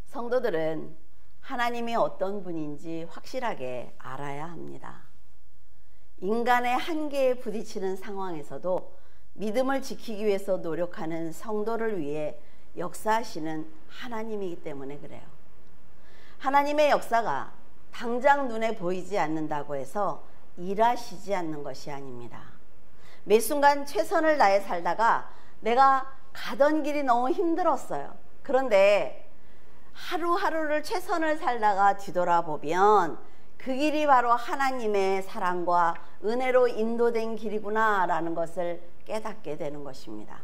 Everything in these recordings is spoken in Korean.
성도들은 하나님이 어떤 분인지 확실하게 알아야 합니다. 인간의 한계에 부딪히는 상황에서도 믿음을 지키기 위해서 노력하는 성도를 위해 역사하시는 하나님이기 때문에 그래요. 하나님의 역사가 당장 눈에 보이지 않는다고 해서 일하시지 않는 것이 아닙니다. 매 순간 최선을 다해 살다가 내가 가던 길이 너무 힘들었어요. 그런데 하루하루를 최선을 살다가 뒤돌아보면 그 길이 바로 하나님의 사랑과 은혜로 인도된 길이구나 라는 것을 깨닫게 되는 것입니다.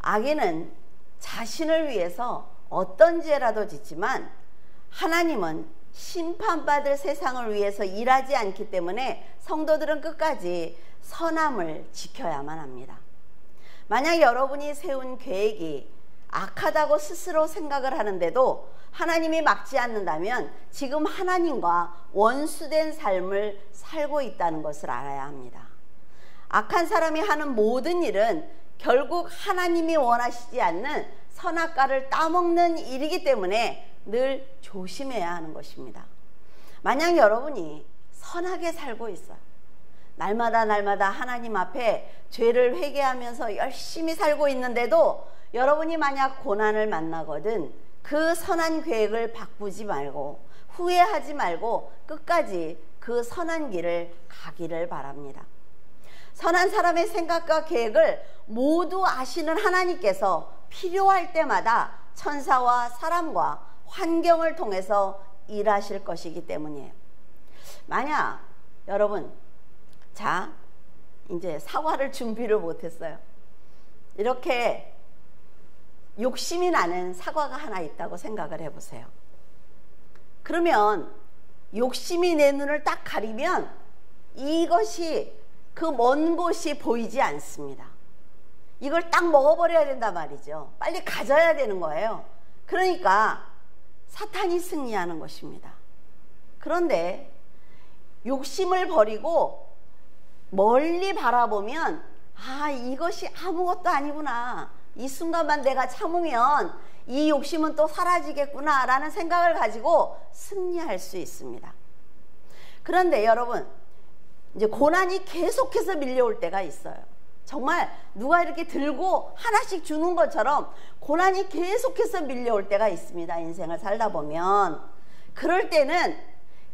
악인은 자신을 위해서 어떤 죄라도 짓지만 하나님은 심판받을 세상을 위해서 일하지 않기 때문에 성도들은 끝까지 선함을 지켜야만 합니다. 만약 여러분이 세운 계획이 악하다고 스스로 생각을 하는데도 하나님이 막지 않는다면 지금 하나님과 원수된 삶을 살고 있다는 것을 알아야 합니다. 악한 사람이 하는 모든 일은 결국 하나님이 원하시지 않는 선악과를 따먹는 일이기 때문에 늘 조심해야 하는 것입니다. 만약 여러분이 선하게 살고 있어요. 날마다 하나님 앞에 죄를 회개하면서 열심히 살고 있는데도 여러분이 만약 고난을 만나거든 그 선한 계획을 바꾸지 말고 후회하지 말고 끝까지 그 선한 길을 가기를 바랍니다. 선한 사람의 생각과 계획을 모두 아시는 하나님께서 필요할 때마다 천사와 사람과 환경을 통해서 일하실 것이기 때문이에요. 만약 여러분 이제 사과를 준비를 못했어요. 이렇게 욕심이 나는 사과가 하나 있다고 생각을 해보세요. 그러면 욕심이 내 눈을 딱 가리면 이것이 그 먼 곳이 보이지 않습니다. 이걸 딱 먹어버려야 된단 말이죠. 빨리 가져야 되는 거예요. 그러니까 사탄이 승리하는 것입니다. 그런데 욕심을 버리고 멀리 바라보면 이것이 아무것도 아니구나. 이 순간만 내가 참으면 이 욕심은 또 사라지겠구나 라는 생각을 가지고 승리할 수 있습니다. 그런데 여러분 이제 고난이 계속해서 밀려올 때가 있어요. 정말 누가 이렇게 들고 하나씩 주는 것처럼 고난이 계속해서 밀려올 때가 있습니다. 인생을 살다 보면. 그럴 때는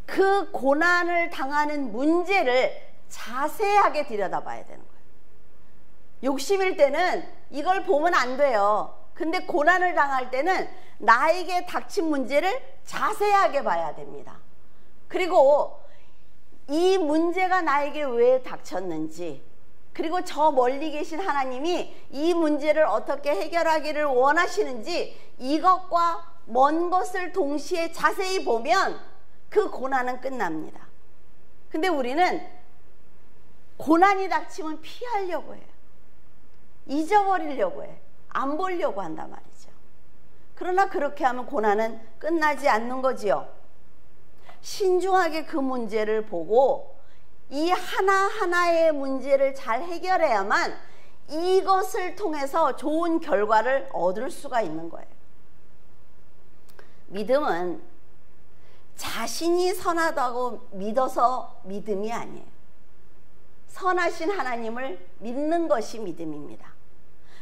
그 고난을 당하는 문제를 자세하게 들여다봐야 되는 거예요. 욕심일 때는 이걸 보면 안 돼요. 근데 고난을 당할 때는 나에게 닥친 문제를 자세하게 봐야 됩니다. 그리고 이 문제가 나에게 왜 닥쳤는지, 그리고 저 멀리 계신 하나님이 이 문제를 어떻게 해결하기를 원하시는지 이것과 먼 것을 동시에 자세히 보면 그 고난은 끝납니다. 근데 우리는 고난이 닥치면 피하려고 해요. 잊어버리려고 해. 안 보려고 한단 말이죠. 그러나 그렇게 하면 고난은 끝나지 않는 거지요. 신중하게 그 문제를 보고 이 하나하나의 문제를 잘 해결해야만 이것을 통해서 좋은 결과를 얻을 수가 있는 거예요. 믿음은 자신이 선하다고 믿어서 믿음이 아니에요. 선하신 하나님을 믿는 것이 믿음입니다.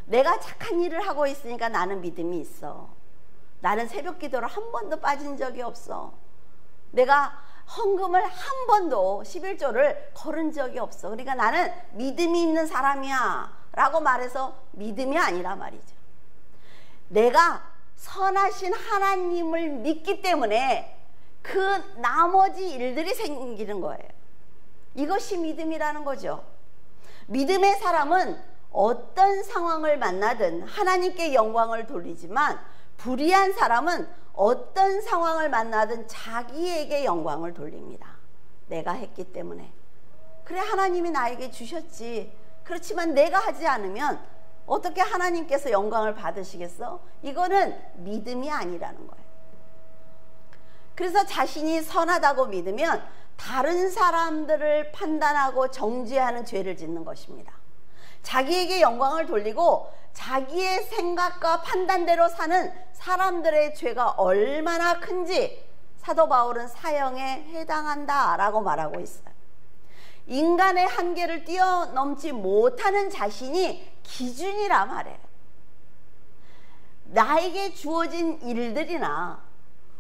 내가 착한 일을 하고 있으니까 나는 믿음이 있어. 나는 새벽 기도를 한 번도 빠진 적이 없어. 내가 헌금을 한 번도 11조를 거른 적이 없어. 그러니까 나는 믿음이 있는 사람이야 라고 말해서 믿음이 아니라 말이죠. 내가 선하신 하나님을 믿기 때문에 그 나머지 일들이 생기는 거예요. 이것이 믿음이라는 거죠. 믿음의 사람은 어떤 상황을 만나든 하나님께 영광을 돌리지만 불의한 사람은 어떤 상황을 만나든 자기에게 영광을 돌립니다. 내가 했기 때문에. 그래 하나님이 나에게 주셨지. 그렇지만 내가 하지 않으면 어떻게 하나님께서 영광을 받으시겠어? 이거는 믿음이 아니라는 거예요. 그래서 자신이 선하다고 믿으면 다른 사람들을 판단하고 정죄하는 죄를 짓는 것입니다. 자기에게 영광을 돌리고 자기의 생각과 판단대로 사는 사람들의 죄가 얼마나 큰지 사도 바울은 사형에 해당한다라고 말하고 있어요. 인간의 한계를 뛰어넘지 못하는 자신이 기준이라 말해요. 나에게 주어진 일들이나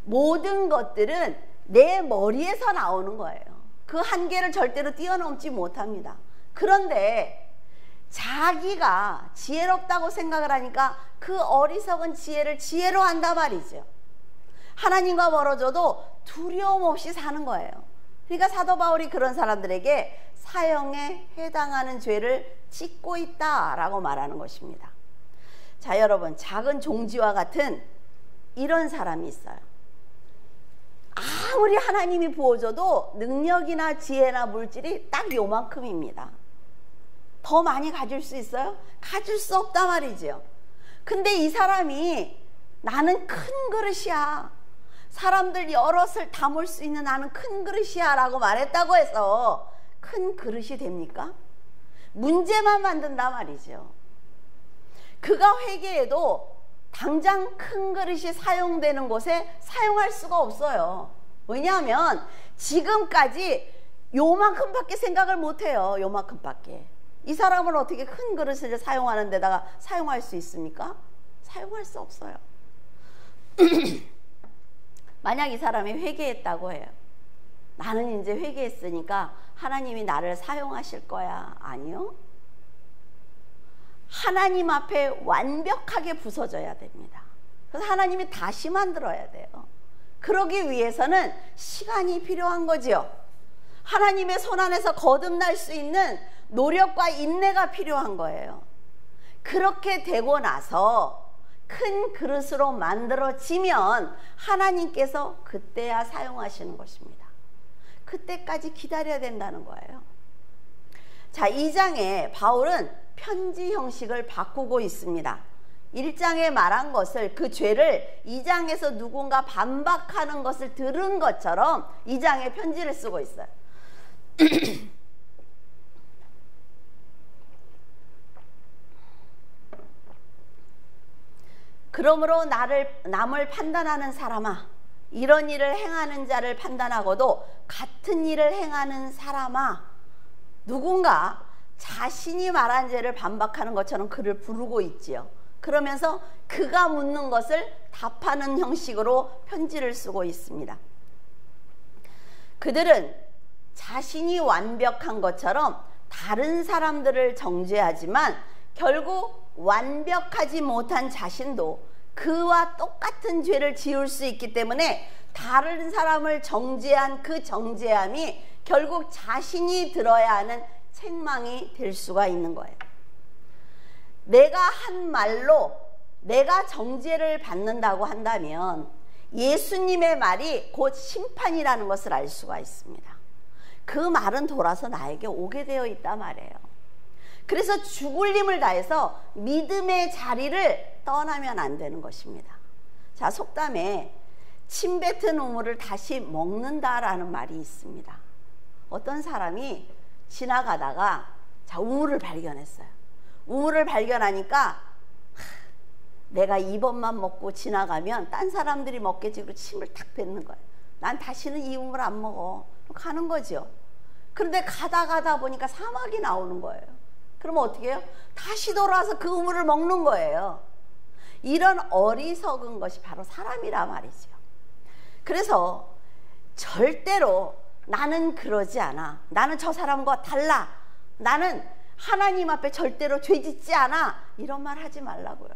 모든 것들은 내 머리에서 나오는 거예요. 그 한계를 절대로 뛰어넘지 못합니다. 그런데 자기가 지혜롭다고 생각을 하니까 그 어리석은 지혜를 지혜로 한단 말이죠. 하나님과 멀어져도 두려움 없이 사는 거예요. 그러니까 사도 바울이 그런 사람들에게 사형에 해당하는 죄를 짓고 있다라고 말하는 것입니다. 자, 여러분, 작은 종지와 같은 이런 사람이 있어요. 아무리 하나님이 부어줘도 능력이나 지혜나 물질이 딱 요만큼입니다. 더 많이 가질 수 있어요? 가질 수 없단 말이죠. 근데 이 사람이 나는 큰 그릇이야, 사람들 여럿을 담을 수 있는 나는 큰 그릇이야 라고 말했다고 해서 큰 그릇이 됩니까? 문제만 만든단 말이죠. 그가 회개해도 당장 큰 그릇이 사용되는 곳에 사용할 수가 없어요. 왜냐하면 지금까지 요만큼밖에 생각을 못해요. 요만큼밖에. 이 사람은 어떻게 큰 그릇을 사용하는 데다가 사용할 수 있습니까? 사용할 수 없어요. 만약 이 사람이 회개했다고 해요. 나는 이제 회개했으니까 하나님이 나를 사용하실 거야. 아니요. 하나님 앞에 완벽하게 부서져야 됩니다. 그래서 하나님이 다시 만들어야 돼요. 그러기 위해서는 시간이 필요한 거지요. 하나님의 손 안에서 거듭날 수 있는 노력과 인내가 필요한 거예요. 그렇게 되고 나서 큰 그릇으로 만들어지면 하나님께서 그때야 사용하시는 것입니다. 그때까지 기다려야 된다는 거예요. 자, 2장에 바울은 편지 형식을 바꾸고 있습니다. 1장에 말한 것을, 그 죄를 2장에서 누군가 반박하는 것을 들은 것처럼 2장에 편지를 쓰고 있어요. 그러므로 남을 판단하는 사람아, 이런 일을 행하는 자를 판단하고도 같은 일을 행하는 사람아, 누군가 자신이 말한 죄를 반박하는 것처럼 그를 부르고 있지요. 그러면서 그가 묻는 것을 답하는 형식으로 편지를 쓰고 있습니다. 그들은 자신이 완벽한 것처럼 다른 사람들을 정죄하지만 결국 완벽하지 못한 자신도 그와 똑같은 죄를 지을 수 있기 때문에 다른 사람을 정죄한 그 정죄함이 결국 자신이 들어야 하는 책망이 될 수가 있는 거예요. 내가 한 말로 내가 정죄를 받는다고 한다면 예수님의 말이 곧 심판이라는 것을 알 수가 있습니다. 그 말은 돌아서 나에게 오게 되어 있단 말이에요. 그래서 죽을 힘을 다해서 믿음의 자리를 떠나면 안 되는 것입니다. 자, 속담에 침 뱉은 우물을 다시 먹는다라는 말이 있습니다. 어떤 사람이 지나가다가 우물을 발견했어요. 우물을 발견하니까 내가 이번만 먹고 지나가면 딴 사람들이 먹겠지, 그리고 침을 탁 뱉는 거예요. 난 다시는 이 우물 안 먹어. 가는 거죠. 그런데 가다 보니까 사막이 나오는 거예요. 그러면 어떻게 해요? 다시 돌아와서 그 우물을 먹는 거예요. 이런 어리석은 것이 바로 사람이라 말이죠. 그래서 절대로 나는 그러지 않아, 나는 저 사람과 달라, 나는 하나님 앞에 절대로 죄짓지 않아, 이런 말 하지 말라고요.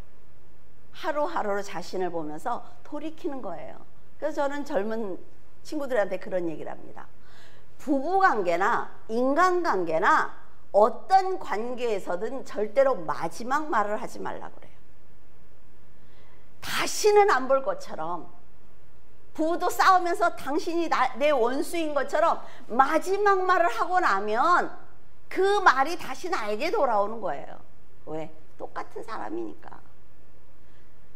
하루하루 자신을 보면서 돌이키는 거예요. 그래서 저는 젊은 친구들한테 그런 얘기를 합니다. 부부관계나 인간관계나 어떤 관계에서든 절대로 마지막 말을 하지 말라고 그래요. 다시는 안 볼 것처럼, 부부도 싸우면서 당신이 내 원수인 것처럼 마지막 말을 하고 나면 그 말이 다시 나에게 돌아오는 거예요. 왜? 똑같은 사람이니까.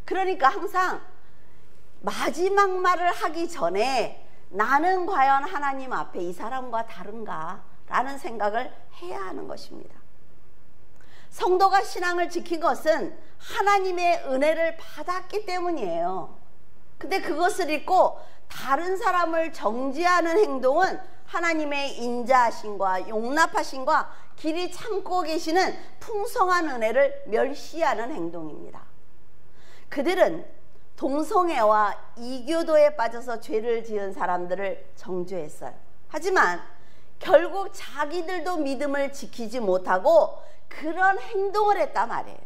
그러니까 항상 마지막 말을 하기 전에 나는 과연 하나님 앞에 이 사람과 다른가 라는 생각을 해야 하는 것입니다. 성도가 신앙을 지킨 것은 하나님의 은혜를 받았기 때문이에요. 근데 그것을 잊고 다른 사람을 정죄하는 행동은 하나님의 인자하심과 용납하심과 길이 참고 계시는 풍성한 은혜를 멸시하는 행동입니다. 그들은 동성애와 이교도에 빠져서 죄를 지은 사람들을 정죄했어요. 하지만 결국 자기들도 믿음을 지키지 못하고 그런 행동을 했단 말이에요.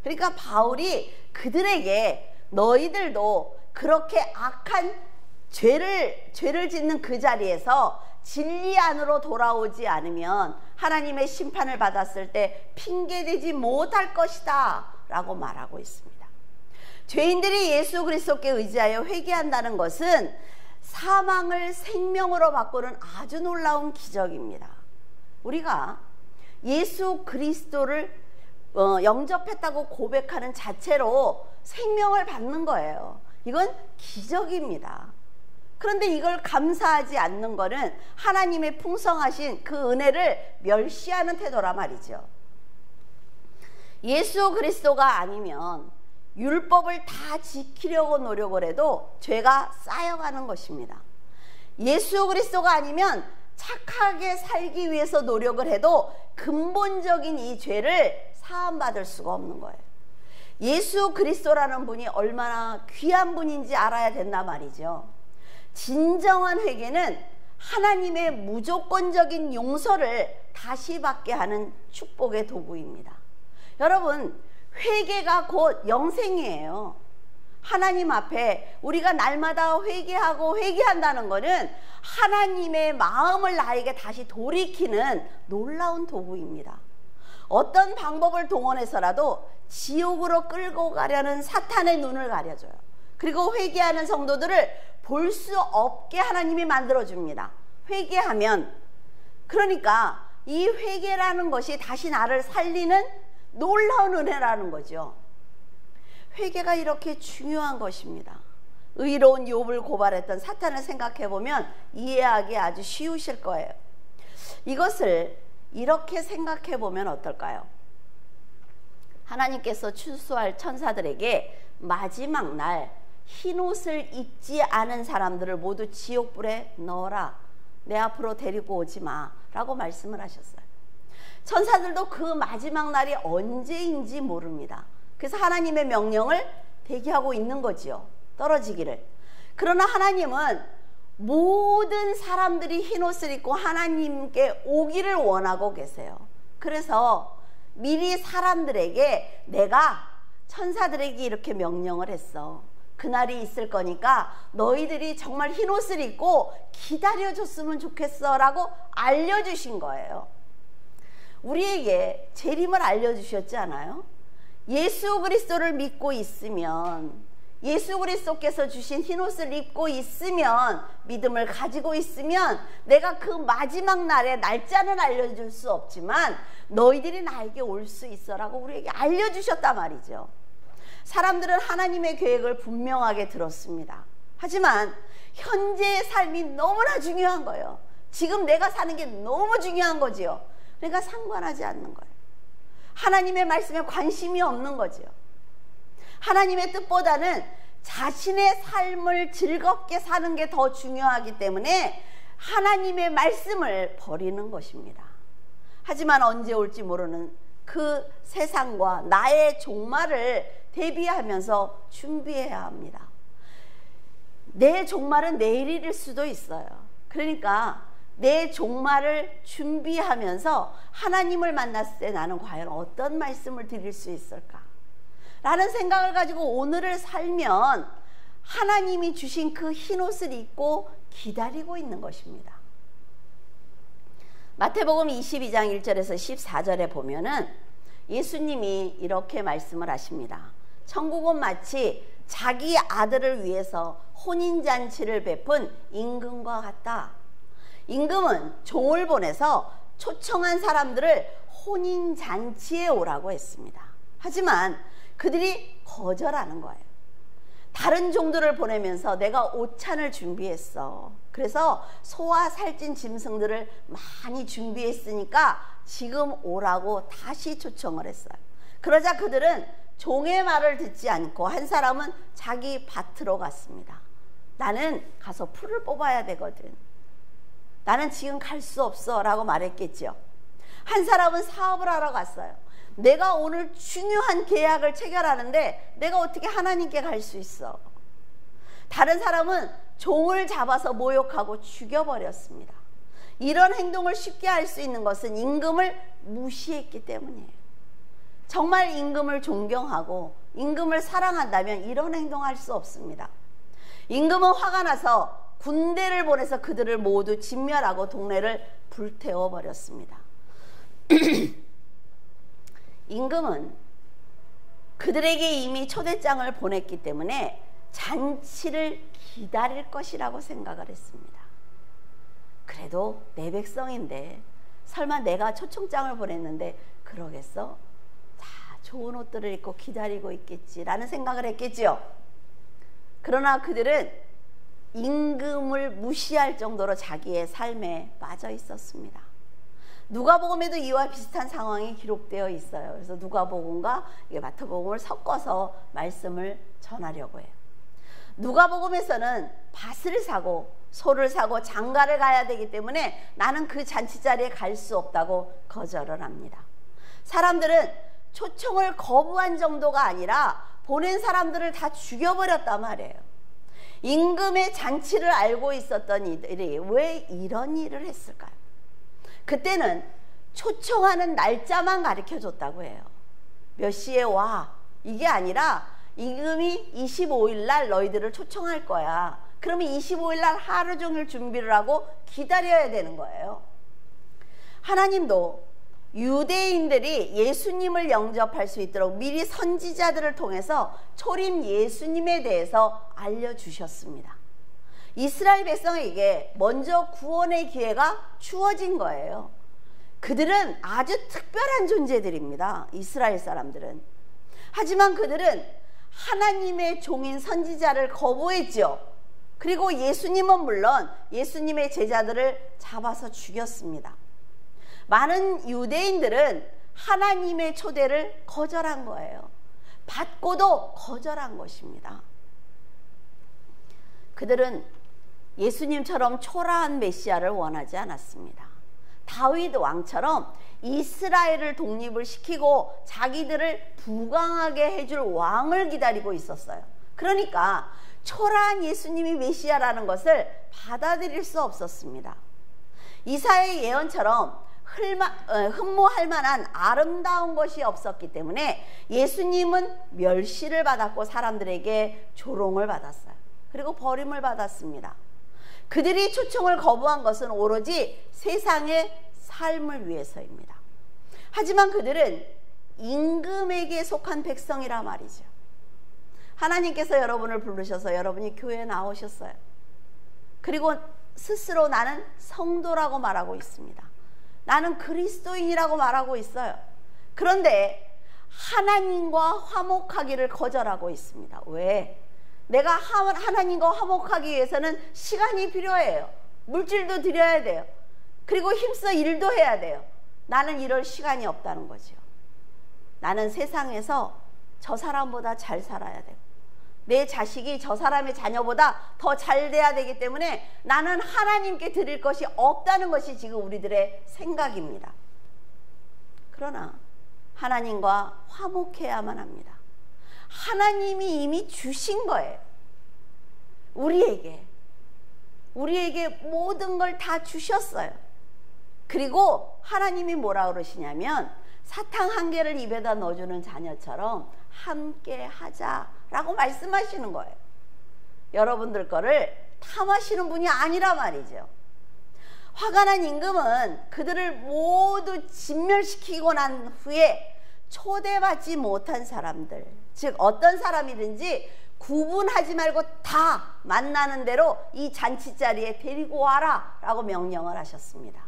그러니까 바울이 그들에게 너희들도 그렇게 악한 죄를 짓는 그 자리에서 진리 안으로 돌아오지 않으면 하나님의 심판을 받았을 때 핑계대지 못할 것이다 라고 말하고 있습니다. 죄인들이 예수 그리스도께 의지하여 회개한다는 것은 사망을 생명으로 바꾸는 아주 놀라운 기적입니다. 우리가 예수 그리스도를 영접했다고 고백하는 자체로 생명을 받는 거예요. 이건 기적입니다. 그런데 이걸 감사하지 않는 것은 하나님의 풍성하신 그 은혜를 멸시하는 태도라 말이죠. 예수 그리스도가 아니면 율법을 다 지키려고 노력을 해도 죄가 쌓여가는 것입니다. 예수 그리스도가 아니면 착하게 살기 위해서 노력을 해도 근본적인 이 죄를 사함받을 수가 없는 거예요. 예수 그리스도라는 분이 얼마나 귀한 분인지 알아야 된단 말이죠. 진정한 회개는 하나님의 무조건적인 용서를 다시 받게 하는 축복의 도구입니다. 여러분, 회개가 곧 영생이에요. 하나님 앞에 우리가 날마다 회개하고 회개한다는 것은 하나님의 마음을 나에게 다시 돌이키는 놀라운 도구입니다. 어떤 방법을 동원해서라도 지옥으로 끌고 가려는 사탄의 눈을 가려줘요. 그리고 회개하는 성도들을 볼 수 없게 하나님이 만들어줍니다. 회개하면, 그러니까 이 회개라는 것이 다시 나를 살리는 놀라운 은혜라는 거죠. 회개가 이렇게 중요한 것입니다. 의로운 욥을 고발했던 사탄을 생각해보면 이해하기 아주 쉬우실 거예요. 이것을 이렇게 생각해보면 어떨까요? 하나님께서 추수할 천사들에게 마지막 날 흰옷을 입지 않은 사람들을 모두 지옥불에 넣어라. 내 앞으로 데리고 오지 마 라고 말씀을 하셨어요. 천사들도 그 마지막 날이 언제인지 모릅니다. 그래서 하나님의 명령을 대기하고 있는 거지요. 떨어지기를. 그러나 하나님은 모든 사람들이 흰옷을 입고 하나님께 오기를 원하고 계세요. 그래서 미리 사람들에게 내가 천사들에게 이렇게 명령을 했어. 그날이 있을 거니까 너희들이 정말 흰옷을 입고 기다려줬으면 좋겠어 라고 알려주신 거예요. 우리에게 재림을 알려주셨지 않아요? 예수 그리스도를 믿고 있으면, 예수 그리스도께서 주신 흰옷을 입고 있으면, 믿음을 가지고 있으면 내가 그 마지막 날의 날짜는 알려줄 수 없지만 너희들이 나에게 올 수 있어 라고 우리에게 알려주셨단 말이죠. 사람들은 하나님의 계획을 분명하게 들었습니다. 하지만 현재의 삶이 너무나 중요한 거예요. 지금 내가 사는 게 너무 중요한 거지요. 그러니까 상관하지 않는 거예요. 하나님의 말씀에 관심이 없는 거지요. 하나님의 뜻보다는 자신의 삶을 즐겁게 사는 게 더 중요하기 때문에 하나님의 말씀을 버리는 것입니다. 하지만 언제 올지 모르는 그 세상과 나의 종말을 대비하면서 준비해야 합니다. 내 종말은 내일일 수도 있어요. 그러니까 내 종말을 준비하면서 하나님을 만났을 때 나는 과연 어떤 말씀을 드릴 수 있을까? 라는 생각을 가지고 오늘을 살면 하나님이 주신 그 흰옷을 입고 기다리고 있는 것입니다. 마태복음 22장 1절에서 14절에 보면은 예수님이 이렇게 말씀을 하십니다. 천국은 마치 자기 아들을 위해서 혼인잔치를 베푼 임금과 같다. 임금은 종을 보내서 초청한 사람들을 혼인잔치에 오라고 했습니다. 하지만 그들이 거절하는 거예요. 다른 종들을 보내면서 내가 오찬을 준비했어. 그래서 소와 살찐 짐승들을 많이 준비했으니까 지금 오라고 다시 초청을 했어요. 그러자 그들은 종의 말을 듣지 않고 한 사람은 자기 밭으로 갔습니다. 나는 가서 풀을 뽑아야 되거든. 나는 지금 갈 수 없어 라고 말했겠죠. 한 사람은 사업을 하러 갔어요. 내가 오늘 중요한 계약을 체결하는데 내가 어떻게 하나님께 갈 수 있어. 다른 사람은 종을 잡아서 모욕하고 죽여버렸습니다. 이런 행동을 쉽게 할 수 있는 것은 임금을 무시했기 때문이에요. 정말 임금을 존경하고 임금을 사랑한다면 이런 행동할 수 없습니다. 임금은 화가 나서 군대를 보내서 그들을 모두 진멸하고 동네를 불태워 버렸습니다. 임금은 그들에게 이미 초대장을 보냈기 때문에 잔치를 기다릴 것이라고 생각을 했습니다. 그래도 내 백성인데 설마 내가 초청장을 보냈는데 그러겠어? 다 좋은 옷들을 입고 기다리고 있겠지라는 생각을 했겠지요. 그러나 그들은 임금을 무시할 정도로 자기의 삶에 빠져 있었습니다. 누가복음에도 이와 비슷한 상황이 기록되어 있어요. 그래서 누가복음과 마태복음을 섞어서 말씀을 전하려고 해요. 누가복음에서는 밭을 사고 소를 사고 장가를 가야 되기 때문에 나는 그 잔치 자리에 갈 수 없다고 거절을 합니다. 사람들은 초청을 거부한 정도가 아니라 보낸 사람들을 다 죽여버렸단 말이에요. 임금의 잔치를 알고 있었던 이들이 왜 이런 일을 했을까요? 그때는 초청하는 날짜만 가르쳐 줬다고 해요. 몇 시에 와, 이게 아니라 임금이 25일 날 너희들을 초청할 거야. 그러면 25일 날 하루 종일 준비를 하고 기다려야 되는 거예요. 하나님도 유대인들이 예수님을 영접할 수 있도록 미리 선지자들을 통해서 초림 예수님에 대해서 알려주셨습니다. 이스라엘 백성에게 먼저 구원의 기회가 주어진 거예요. 그들은 아주 특별한 존재들입니다. 이스라엘 사람들은. 하지만 그들은 하나님의 종인 선지자를 거부했죠. 그리고 예수님은 물론 예수님의 제자들을 잡아서 죽였습니다. 많은 유대인들은 하나님의 초대를 거절한 거예요. 받고도 거절한 것입니다. 그들은 예수님처럼 초라한 메시아를 원하지 않았습니다. 다윗 왕처럼 이스라엘을 독립을 시키고 자기들을 부강하게 해줄 왕을 기다리고 있었어요. 그러니까 초라한 예수님이 메시아라는 것을 받아들일 수 없었습니다. 이사야의 예언처럼 흠모할 만한 아름다운 것이 없었기 때문에 예수님은 멸시를 받았고 사람들에게 조롱을 받았어요. 그리고 버림을 받았습니다. 그들이 초청을 거부한 것은 오로지 세상의 삶을 위해서입니다. 하지만 그들은 임금에게 속한 백성이라 말이죠. 하나님께서 여러분을 부르셔서 여러분이 교회에 나오셨어요. 그리고 스스로 나는 성도라고 말하고 있습니다. 나는 그리스도인이라고 말하고 있어요. 그런데 하나님과 화목하기를 거절하고 있습니다. 왜? 내가 하나님과 화목하기 위해서는 시간이 필요해요. 물질도 드려야 돼요. 그리고 힘써 일도 해야 돼요. 나는 이럴 시간이 없다는 거죠. 나는 세상에서 저 사람보다 잘 살아야 되고 내 자식이 저 사람의 자녀보다 더 잘 돼야 되기 때문에 나는 하나님께 드릴 것이 없다는 것이 지금 우리들의 생각입니다. 그러나 하나님과 화목해야만 합니다. 하나님이 이미 주신 거예요. 우리에게 모든 걸 다 주셨어요. 그리고 하나님이 뭐라 그러시냐면 사탕 한 개를 입에다 넣어주는 자녀처럼 함께 하자라고 말씀하시는 거예요. 여러분들 거를 탐하시는 분이 아니라 말이죠. 화가 난 임금은 그들을 모두 진멸시키고 난 후에 초대받지 못한 사람들, 즉 어떤 사람이든지 구분하지 말고 다 만나는 대로 이 잔치 자리에 데리고 와라 라고 명령을 하셨습니다.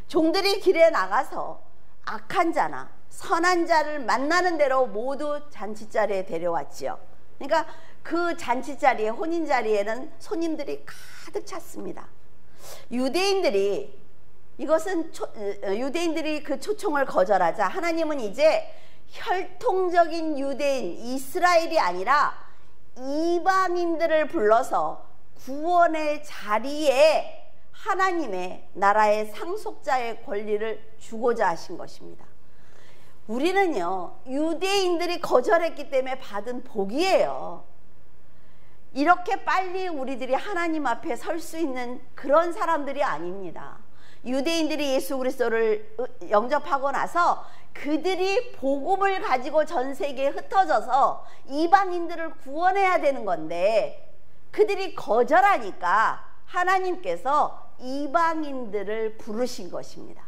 종들이 길에 나가서 악한 자나 선한 자를 만나는 대로 모두 잔치 자리에 데려왔지요. 그러니까 그 잔치 자리에, 혼인 자리에는 손님들이 가득 찼습니다. 유대인들이 그 초청을 거절하자 하나님은 이제 혈통적인 유대인 이스라엘이 아니라 이방인들을 불러서 구원의 자리에 하나님의 나라의 상속자의 권리를 주고자 하신 것입니다. 우리는요, 유대인들이 거절했기 때문에 받은 복이에요. 이렇게 빨리 우리들이 하나님 앞에 설 수 있는 그런 사람들이 아닙니다. 유대인들이 예수 그리스도를 영접하고 나서 그들이 복음을 가지고 전 세계에 흩어져서 이방인들을 구원해야 되는 건데, 그들이 거절하니까 하나님께서 이방인들을 부르신 것입니다.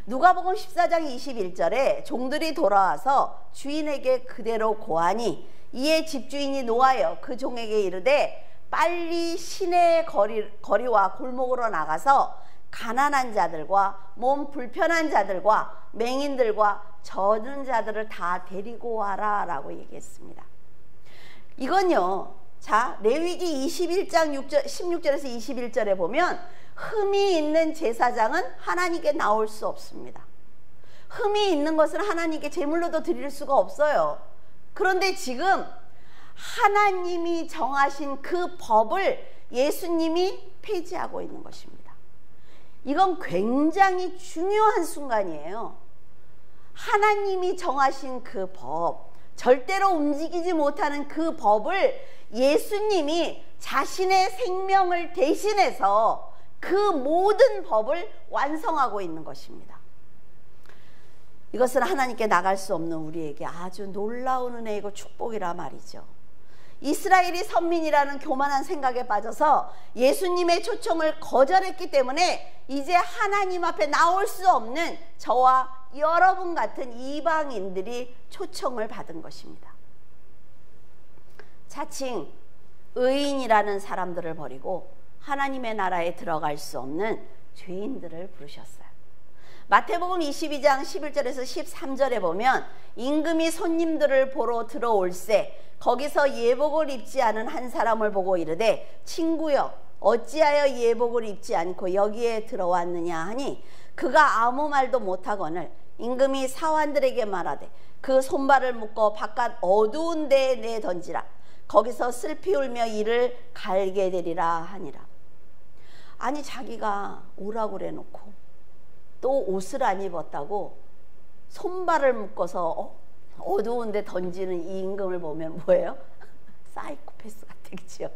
누가복음 14장 21절에 종들이 돌아와서 주인에게 그대로 고하니 이에 집주인이 노하여 그 종에게 이르되 빨리 시내의 거리와 골목으로 나가서 가난한 자들과 몸 불편한 자들과 맹인들과 젖은 자들을 다 데리고 와라 라고 얘기했습니다. 이건요, 자, 레위기 21장 16절에서 21절에 보면 흠이 있는 제사장은 하나님께 나올 수 없습니다. 흠이 있는 것은 하나님께 제물로도 드릴 수가 없어요. 그런데 지금 하나님이 정하신 그 법을 예수님이 폐지하고 있는 것입니다. 이건 굉장히 중요한 순간이에요. 하나님이 정하신 그 법, 절대로 움직이지 못하는 그 법을 예수님이 자신의 생명을 대신해서 그 모든 법을 완성하고 있는 것입니다. 이것은 하나님께 나갈 수 없는 우리에게 아주 놀라운 은혜이고 축복이라 말이죠. 이스라엘이 선민이라는 교만한 생각에 빠져서 예수님의 초청을 거절했기 때문에 이제 하나님 앞에 나올 수 없는 저와 여러분 같은 이방인들이 초청을 받은 것입니다. 자칭 의인이라는 사람들을 버리고 하나님의 나라에 들어갈 수 없는 죄인들을 부르셨어요. 마태복음 22장 11절에서 13절에 보면 임금이 손님들을 보러 들어올세 거기서 예복을 입지 않은 한 사람을 보고 이르되 친구여 어찌하여 예복을 입지 않고 여기에 들어왔느냐 하니 그가 아무 말도 못하거늘 임금이 사환들에게 말하되 그 손발을 묶어 바깥 어두운 데에 내던지라 거기서 슬피 울며 이를 갈게 되리라 하니라. 아니 자기가 오라고 그래놓고 또 옷을 안 입었다고 손발을 묶어서 어두운 데 던지는 이 임금을 보면 뭐예요? 사이코패스 같아, 그치요?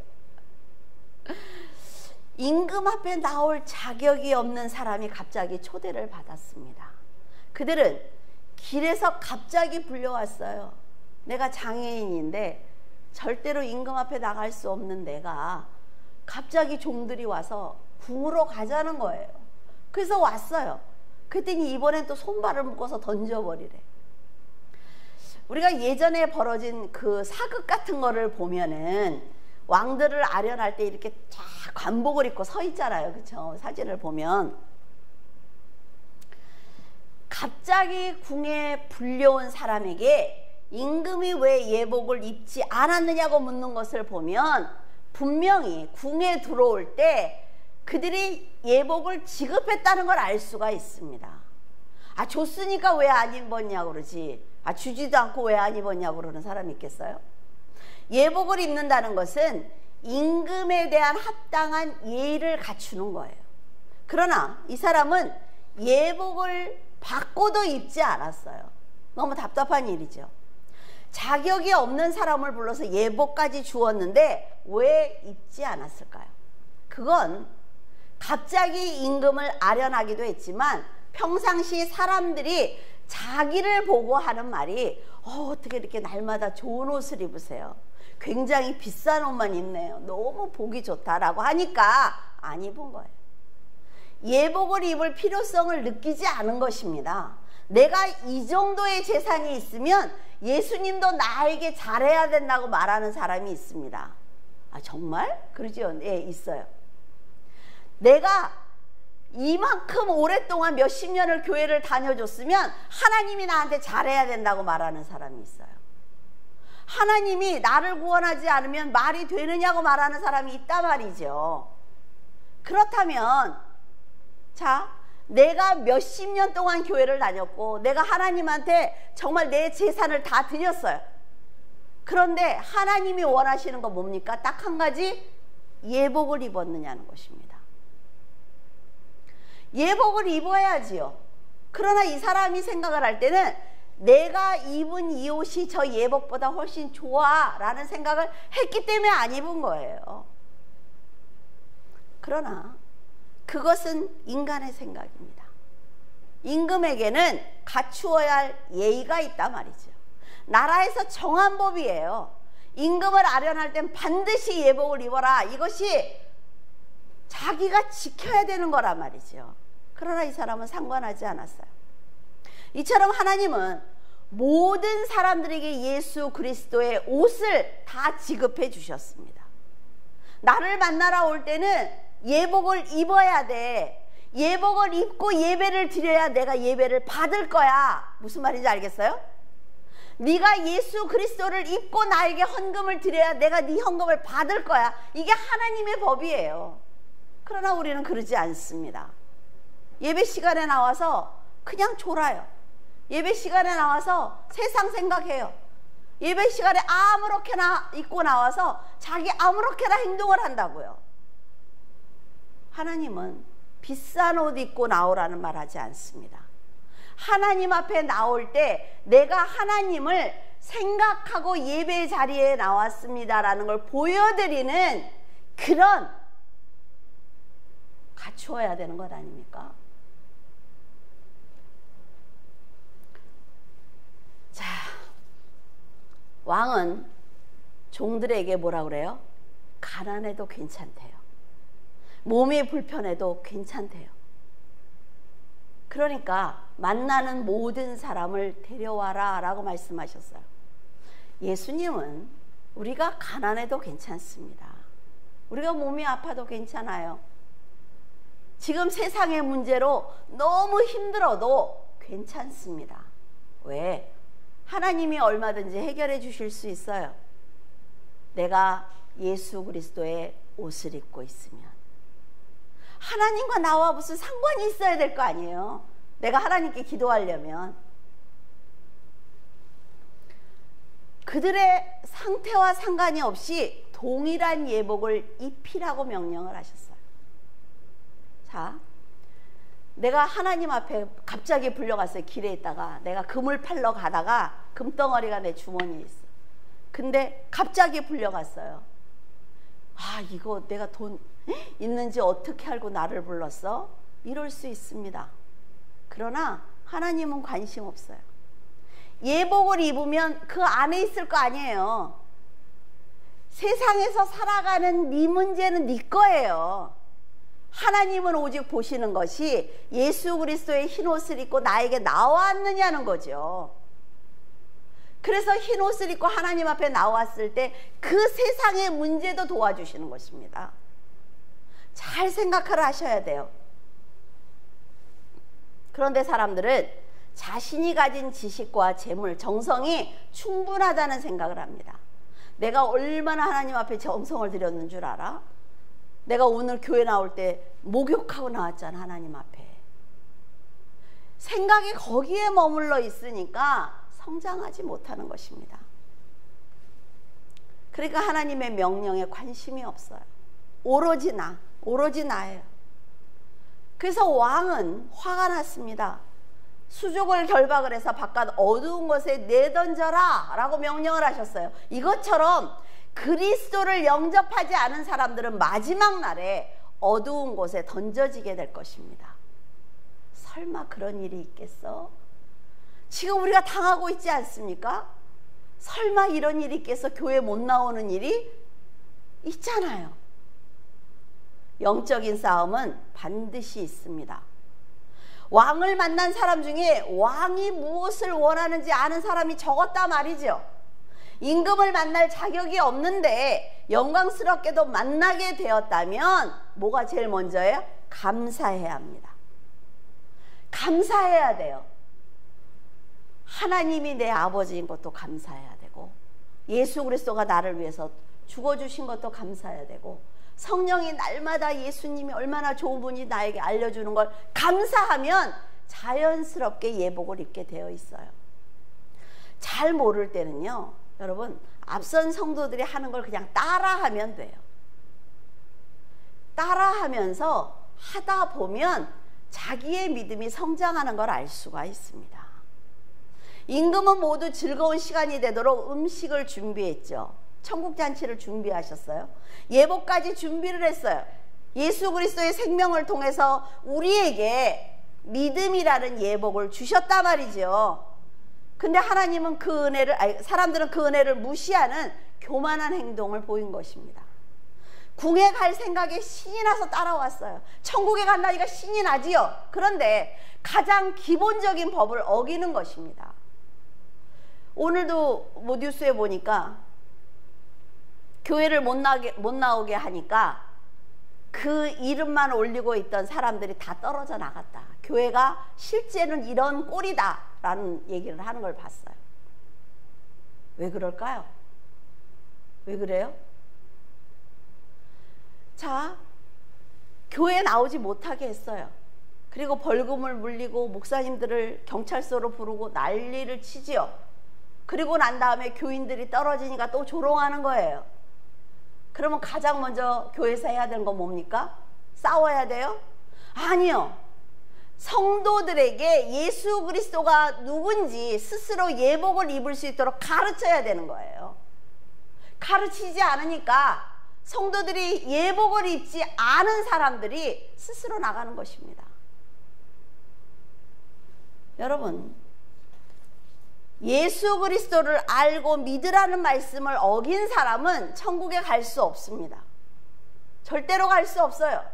임금 앞에 나올 자격이 없는 사람이 갑자기 초대를 받았습니다. 그들은 길에서 갑자기 불려왔어요. 내가 장애인인데 절대로 임금 앞에 나갈 수 없는 내가 갑자기 종들이 와서 궁으로 가자는 거예요. 그래서 왔어요. 그랬더니 이번엔 또 손발을 묶어서 던져버리래. 우리가 예전에 벌어진 그 사극 같은 거를 보면은 왕들을 아련할 때 이렇게 쫙 관복을 입고 서 있잖아요. 그쵸? 사진을 보면 갑자기 궁에 불려온 사람에게 임금이 왜 예복을 입지 않았느냐고 묻는 것을 보면 분명히 궁에 들어올 때 그들이 예복을 지급했다는 걸 알 수가 있습니다. 아, 줬으니까 왜 안 입었냐고 그러지. 아, 주지도 않고 왜 안 입었냐고 그러는 사람이 있겠어요? 예복을 입는다는 것은 임금에 대한 합당한 예의를 갖추는 거예요. 그러나 이 사람은 예복을 받고도 입지 않았어요. 너무 답답한 일이죠. 자격이 없는 사람을 불러서 예복까지 주었는데 왜 입지 않았을까요? 그건 갑자기 임금을 아련하기도 했지만 평상시 사람들이 자기를 보고 하는 말이 어떻게 이렇게 날마다 좋은 옷을 입으세요? 굉장히 비싼 옷만 입네요. 너무 보기 좋다라고 하니까 안 입은 거예요. 예복을 입을 필요성을 느끼지 않은 것입니다. 내가 이 정도의 재산이 있으면 예수님도 나에게 잘해야 된다고 말하는 사람이 있습니다. 아, 정말? 그러죠? 예, 있어요. 내가 이만큼 오랫동안 몇십 년을 교회를 다녀줬으면 하나님이 나한테 잘해야 된다고 말하는 사람이 있어요. 하나님이 나를 구원하지 않으면 말이 되느냐고 말하는 사람이 있단 말이죠. 그렇다면 자, 내가 몇십 년 동안 교회를 다녔고 내가 하나님한테 정말 내 재산을 다 드렸어요. 그런데 하나님이 원하시는 건 뭡니까? 딱 한 가지, 예복을 입었느냐는 것입니다. 예복을 입어야지요. 그러나 이 사람이 생각을 할 때는 내가 입은 이 옷이 저 예복보다 훨씬 좋아 라는 생각을 했기 때문에 안 입은 거예요. 그러나 그것은 인간의 생각입니다. 임금에게는 갖추어야 할 예의가 있단 말이죠. 나라에서 정한 법이에요. 임금을 아련할 땐 반드시 예복을 입어라. 이것이 자기가 지켜야 되는 거란 말이죠. 그러나 이 사람은 상관하지 않았어요. 이처럼 하나님은 모든 사람들에게 예수 그리스도의 옷을 다 지급해 주셨습니다. 나를 만나러 올 때는 예복을 입어야 돼. 예복을 입고 예배를 드려야 내가 예배를 받을 거야. 무슨 말인지 알겠어요? 네가 예수 그리스도를 입고 나에게 헌금을 드려야 내가 네 헌금을 받을 거야. 이게 하나님의 법이에요. 그러나 우리는 그러지 않습니다. 예배 시간에 나와서 그냥 졸아요. 예배 시간에 나와서 세상 생각해요. 예배 시간에 아무렇게나 입고 나와서 자기 아무렇게나 행동을 한다고요. 하나님은 비싼 옷 입고 나오라는 말 하지 않습니다. 하나님 앞에 나올 때 내가 하나님을 생각하고 예배 자리에 나왔습니다라는 걸 보여드리는 그런 갖추어야 되는 것 아닙니까? 자, 왕은 종들에게 뭐라 그래요? 가난해도 괜찮대요. 몸이 불편해도 괜찮대요. 그러니까 만나는 모든 사람을 데려와라 라고 말씀하셨어요. 예수님은 우리가 가난해도 괜찮습니다. 우리가 몸이 아파도 괜찮아요. 지금 세상의 문제로 너무 힘들어도 괜찮습니다. 왜? 하나님이 얼마든지 해결해 주실 수 있어요. 내가 예수 그리스도의 옷을 입고 있으면. 하나님과 나와 무슨 상관이 있어야 될 거 아니에요. 내가 하나님께 기도하려면. 그들의 상태와 상관이 없이 동일한 예복을 입히라고 명령을 하셨어요. 자, 내가 하나님 앞에 갑자기 불려갔어요. 길에 있다가 내가 금을 팔러 가다가 금덩어리가 내 주머니에 있어. 근데 갑자기 불려갔어요. 아, 이거 내가 돈 있는지 어떻게 알고 나를 불렀어? 이럴 수 있습니다. 그러나 하나님은 관심 없어요. 예복을 입으면 그 안에 있을 거 아니에요. 세상에서 살아가는 네 문제는 네 거예요. 하나님은 오직 보시는 것이 예수 그리스도의 흰옷을 입고 나에게 나왔느냐는 거죠. 그래서 흰옷을 입고 하나님 앞에 나왔을 때 그 세상의 문제도 도와주시는 것입니다. 잘 생각을 하셔야 돼요. 그런데 사람들은 자신이 가진 지식과 재물, 정성이 충분하다는 생각을 합니다. 내가 얼마나 하나님 앞에 정성을 들였는 줄 알아? 내가 오늘 교회 나올 때 목욕하고 나왔잖아, 하나님 앞에. 생각이 거기에 머물러 있으니까 성장하지 못하는 것입니다. 그러니까 하나님의 명령에 관심이 없어요. 오로지 나예요. 그래서 왕은 화가 났습니다. 수족을 결박을 해서 바깥 어두운 곳에 내던져라 라고 명령을 하셨어요. 이것처럼 그리스도를 영접하지 않은 사람들은 마지막 날에 어두운 곳에 던져지게 될 것입니다. 설마 그런 일이 있겠어? 지금 우리가 당하고 있지 않습니까? 설마 이런 일이 있겠어? 교회 못 나오는 일이 있잖아요. 영적인 싸움은 반드시 있습니다. 왕을 만난 사람 중에 왕이 무엇을 원하는지 아는 사람이 적었다 말이죠. 임금을 만날 자격이 없는데 영광스럽게도 만나게 되었다면 뭐가 제일 먼저예요? 감사해야 합니다. 감사해야 돼요. 하나님이 내 아버지인 것도 감사해야 되고, 예수 그리스도가 나를 위해서 죽어주신 것도 감사해야 되고, 성령이 날마다 예수님이 얼마나 좋은 분이 나에게 알려주는 걸 감사하면 자연스럽게 예복을 입게 되어 있어요. 잘 모를 때는요, 여러분, 앞선 성도들이 하는 걸 그냥 따라하면 돼요. 따라하면서 하다 보면 자기의 믿음이 성장하는 걸 알 수가 있습니다. 임금은 모두 즐거운 시간이 되도록 음식을 준비했죠. 천국잔치를 준비하셨어요. 예복까지 준비를 했어요. 예수 그리스도의 생명을 통해서 우리에게 믿음이라는 예복을 주셨단 말이죠. 근데 하나님은 그 은혜를, 사람들은 그 은혜를 무시하는 교만한 행동을 보인 것입니다. 궁에 갈 생각에 신이 나서 따라왔어요. 천국에 간다니까 신이 나지요. 그런데 가장 기본적인 법을 어기는 것입니다. 오늘도 뉴스에 보니까 교회를 못 나오게 하니까 그 이름만 올리고 있던 사람들이 다 떨어져 나갔다. 교회가 실제는 이런 꼴이다 라는 얘기를 하는 걸 봤어요. 왜 그럴까요? 왜 그래요? 자, 교회에 나오지 못하게 했어요. 그리고 벌금을 물리고 목사님들을 경찰서로 부르고 난리를 치지요. 그리고 난 다음에 교인들이 떨어지니까 또 조롱하는 거예요. 그러면 가장 먼저 교회에서 해야 되는 건 뭡니까? 싸워야 돼요? 아니요. 성도들에게 예수 그리스도가 누군지 스스로 예복을 입을 수 있도록 가르쳐야 되는 거예요. 가르치지 않으니까 성도들이 예복을 입지 않은 사람들이 스스로 나가는 것입니다. 여러분, 예수 그리스도를 알고 믿으라는 말씀을 어긴 사람은 천국에 갈 수 없습니다. 절대로 갈 수 없어요.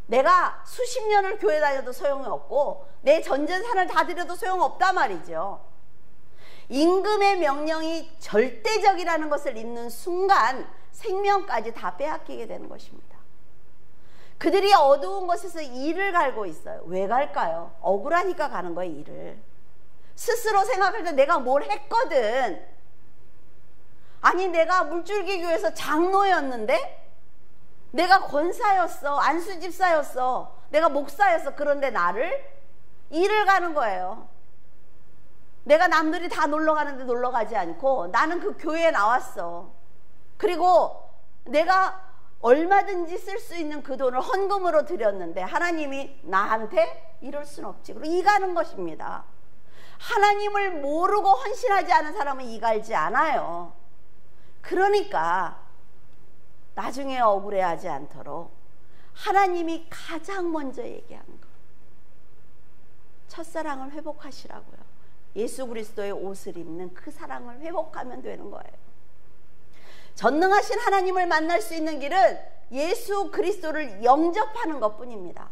내가 수십 년을 교회 다녀도 소용이 없고 내 전재산을 다 드려도 소용없단 말이죠. 임금의 명령이 절대적이라는 것을 잊는 순간 생명까지 다 빼앗기게 되는 것입니다. 그들이 어두운 곳에서 이를 갈고 있어요. 왜 갈까요? 억울하니까 가는 거예요. 이를 스스로 생각할 때 내가 뭘 했거든. 아니, 내가 물줄기 교회에서 장로였는데, 내가 권사였어, 안수집사였어, 내가 목사였어. 그런데 나를 일을 가는 거예요. 내가 남들이 다 놀러 가는데 놀러 가지 않고 나는 그 교회에 나왔어. 그리고 내가 얼마든지 쓸 수 있는 그 돈을 헌금으로 드렸는데 하나님이 나한테 이럴 순 없지. 그리고 이가는 것입니다. 하나님을 모르고 헌신하지 않은 사람은 이갈지 않아요. 그러니까 나중에 억울해하지 않도록 하나님이 가장 먼저 얘기하는 거, 첫사랑을 회복하시라고요. 예수 그리스도의 옷을 입는 그 사랑을 회복하면 되는 거예요. 전능하신 하나님을 만날 수 있는 길은 예수 그리스도를 영접하는 것뿐입니다.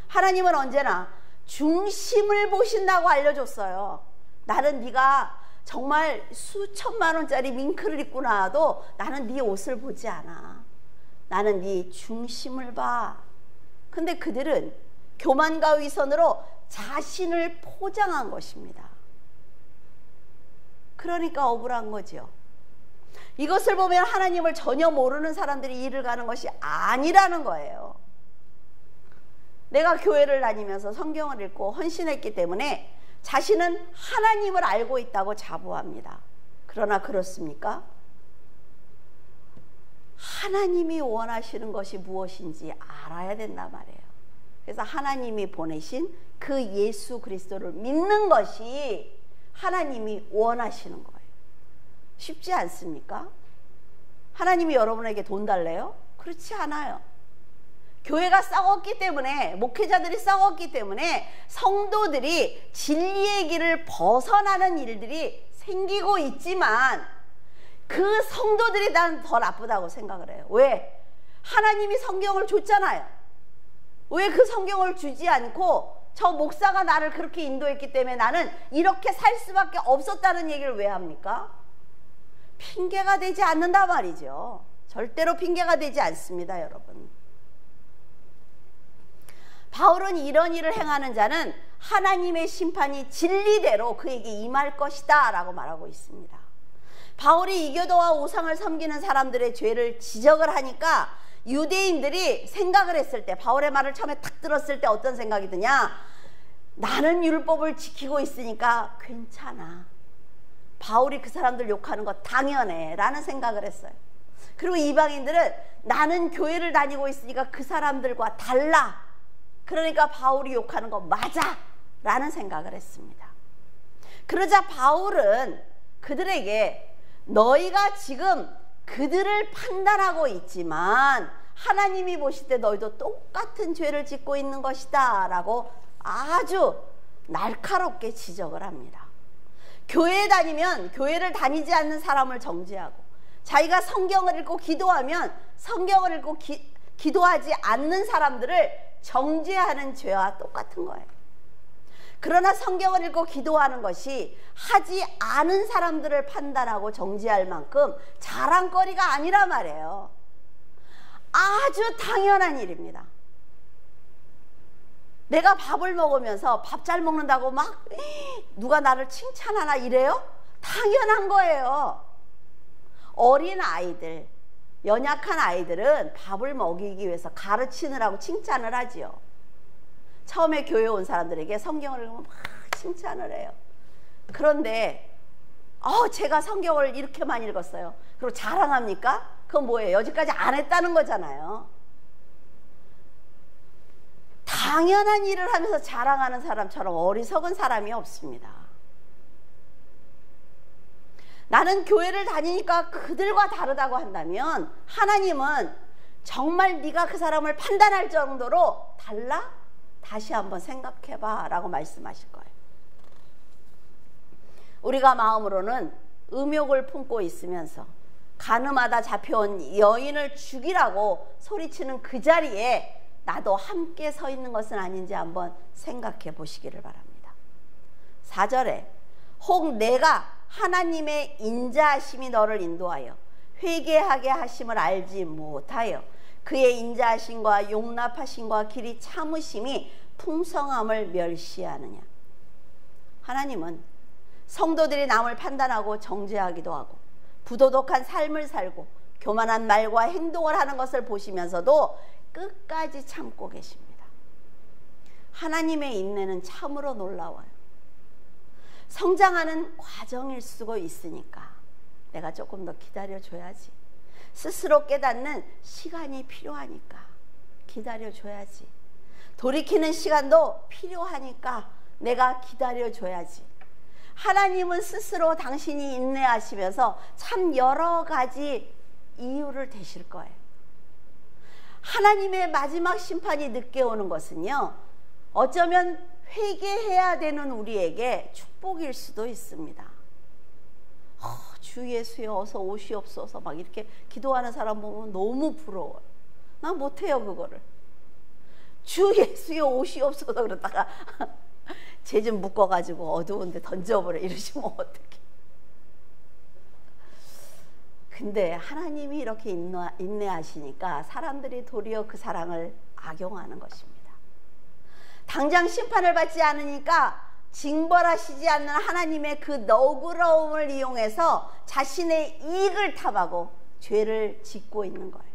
하나님은 언제나 중심을 보신다고 알려줬어요. 나는 네가 정말 수천만 원짜리 밍크를 입고 나와도 나는 네 옷을 보지 않아. 나는 네 중심을 봐. 근데 그들은 교만과 위선으로 자신을 포장한 것입니다. 그러니까 억울한 거죠. 이것을 보면 하나님을 전혀 모르는 사람들이 일을 가는 것이 아니라는 거예요. 내가 교회를 다니면서 성경을 읽고 헌신했기 때문에 자신은 하나님을 알고 있다고 자부합니다. 그러나 그렇습니까? 하나님이 원하시는 것이 무엇인지 알아야 된단 말이에요. 그래서 하나님이 보내신 그 예수 그리스도를 믿는 것이 하나님이 원하시는 거예요. 쉽지 않습니까? 하나님이 여러분에게 돈 달래요? 그렇지 않아요. 교회가 썩었기 때문에, 목회자들이 썩었기 때문에 성도들이 진리의 길을 벗어나는 일들이 생기고 있지만 그 성도들이 난 더 나쁘다고 생각을 해요. 왜? 하나님이 성경을 줬잖아요. 왜 그 성경을 주지 않고 저 목사가 나를 그렇게 인도했기 때문에 나는 이렇게 살 수밖에 없었다는 얘기를 왜 합니까? 핑계가 되지 않는단 말이죠. 절대로 핑계가 되지 않습니다, 여러분. 바울은 이런 일을 행하는 자는 하나님의 심판이 진리대로 그에게 임할 것이다 라고 말하고 있습니다. 바울이 이교도와 우상을 섬기는 사람들의 죄를 지적을 하니까 유대인들이 생각을 했을 때, 바울의 말을 처음에 탁 들었을 때 어떤 생각이 드냐? 나는 율법을 지키고 있으니까 괜찮아. 바울이 그 사람들 욕하는 거 당연해 라는 생각을 했어요. 그리고 이방인들은 나는 교회를 다니고 있으니까 그 사람들과 달라. 그러니까 바울이 욕하는 거 맞아 라는 생각을 했습니다. 그러자 바울은 그들에게 너희가 지금 그들을 판단하고 있지만 하나님이 보실 때 너희도 똑같은 죄를 짓고 있는 것이다 라고 아주 날카롭게 지적을 합니다. 교회에 다니면 교회를 다니지 않는 사람을 정죄하고, 자기가 성경을 읽고 기도하면 성경을 읽고 기도하지 않는 사람들을 정죄하는 죄와 똑같은 거예요. 그러나 성경을 읽고 기도하는 것이 하지 않은 사람들을 판단하고 정죄할 만큼 자랑거리가 아니란 말이에요. 아주 당연한 일입니다. 내가 밥을 먹으면서 밥 잘 먹는다고 막 누가 나를 칭찬하나 이래요? 당연한 거예요. 어린 아이들, 연약한 아이들은 밥을 먹이기 위해서 가르치느라고 칭찬을 하지요. 처음에 교회에 온 사람들에게 성경을 읽으면 막 칭찬을 해요. 그런데 제가 성경을 이렇게 많이 읽었어요. 그리고 자랑합니까? 그건 뭐예요? 여지까지 안 했다는 거잖아요. 당연한 일을 하면서 자랑하는 사람처럼 어리석은 사람이 없습니다. 나는 교회를 다니니까 그들과 다르다고 한다면 하나님은 정말 네가 그 사람을 판단할 정도로 달라? 다시 한번 생각해봐 라고 말씀하실 거예요. 우리가 마음으로는 음욕을 품고 있으면서 가늠하다 잡혀온 여인을 죽이라고 소리치는 그 자리에 나도 함께 서 있는 것은 아닌지 한번 생각해 보시기를 바랍니다. 4절에 혹 내가 하나님의 인자하심이 너를 인도하여 회개하게 하심을 알지 못하여 그의 인자하심과 용납하심과 길이 참으심이 풍성함을 멸시하느냐. 하나님은 성도들이 남을 판단하고 정죄하기도 하고 부도덕한 삶을 살고 교만한 말과 행동을 하는 것을 보시면서도 끝까지 참고 계십니다. 하나님의 인내는 참으로 놀라워요. 성장하는 과정일 수가 있으니까 내가 조금 더 기다려줘야지. 스스로 깨닫는 시간이 필요하니까 기다려줘야지. 돌이키는 시간도 필요하니까 내가 기다려줘야지. 하나님은 스스로 당신이 인내하시면서 참 여러 가지 이유를 대실 거예요. 하나님의 마지막 심판이 늦게 오는 것은요, 어쩌면 회개해야 되는 우리에게 축복일 수도 있습니다. 주 예수여 어서 오시옵소서 막 이렇게 기도하는 사람 보면 너무 부러워요. 난 못해요 그거를. 주 예수여 오시옵소서 그러다가 쟤 좀 묶어가지고 어두운데 던져버려 이러시면 어떡해. 근데 하나님이 이렇게 인내하시니까 사람들이 도리어 그 사랑을 악용하는 것입니다. 당장 심판을 받지 않으니까 징벌하시지 않는 하나님의 그 너그러움을 이용해서 자신의 이익을 탐하고 죄를 짓고 있는 거예요.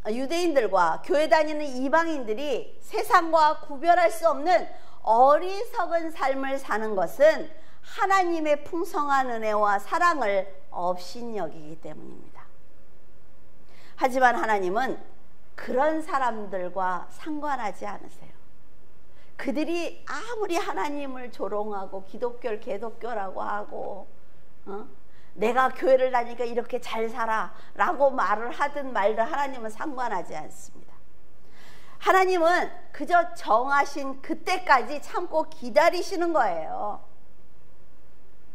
유대인들과 교회 다니는 이방인들이 세상과 구별할 수 없는 어리석은 삶을 사는 것은 하나님의 풍성한 은혜와 사랑을 업신여기기 때문입니다. 하지만 하나님은 그런 사람들과 상관하지 않으세요. 그들이 아무리 하나님을 조롱하고 기독교를 개독교라고 하고 내가 교회를 다니니까 이렇게 잘 살아 라고 말을 하든 말든 하나님은 상관하지 않습니다. 하나님은 그저 정하신 그때까지 참고 기다리시는 거예요.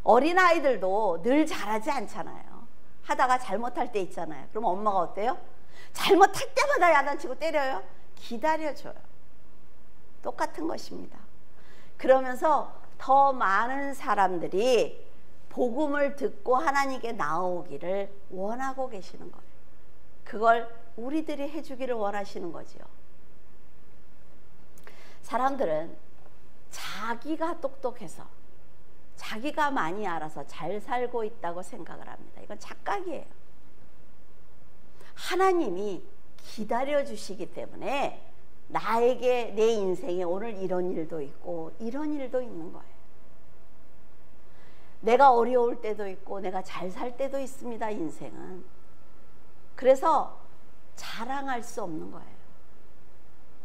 어린아이들도 늘 잘하지 않잖아요. 하다가 잘못할 때 있잖아요. 그럼 엄마가 어때요? 잘못할 때마다 야단치고 때려요? 기다려줘요. 똑같은 것입니다. 그러면서 더 많은 사람들이 복음을 듣고 하나님께 나오기를 원하고 계시는 거예요. 그걸 우리들이 해주기를 원하시는 거지요. 사람들은 자기가 똑똑해서 자기가 많이 알아서 잘 살고 있다고 생각을 합니다. 이건 착각이에요. 하나님이 기다려 주시기 때문에 나에게 내 인생에 오늘 이런 일도 있고 이런 일도 있는 거예요. 내가 어려울 때도 있고 내가 잘 살 때도 있습니다. 인생은. 그래서 자랑할 수 없는 거예요.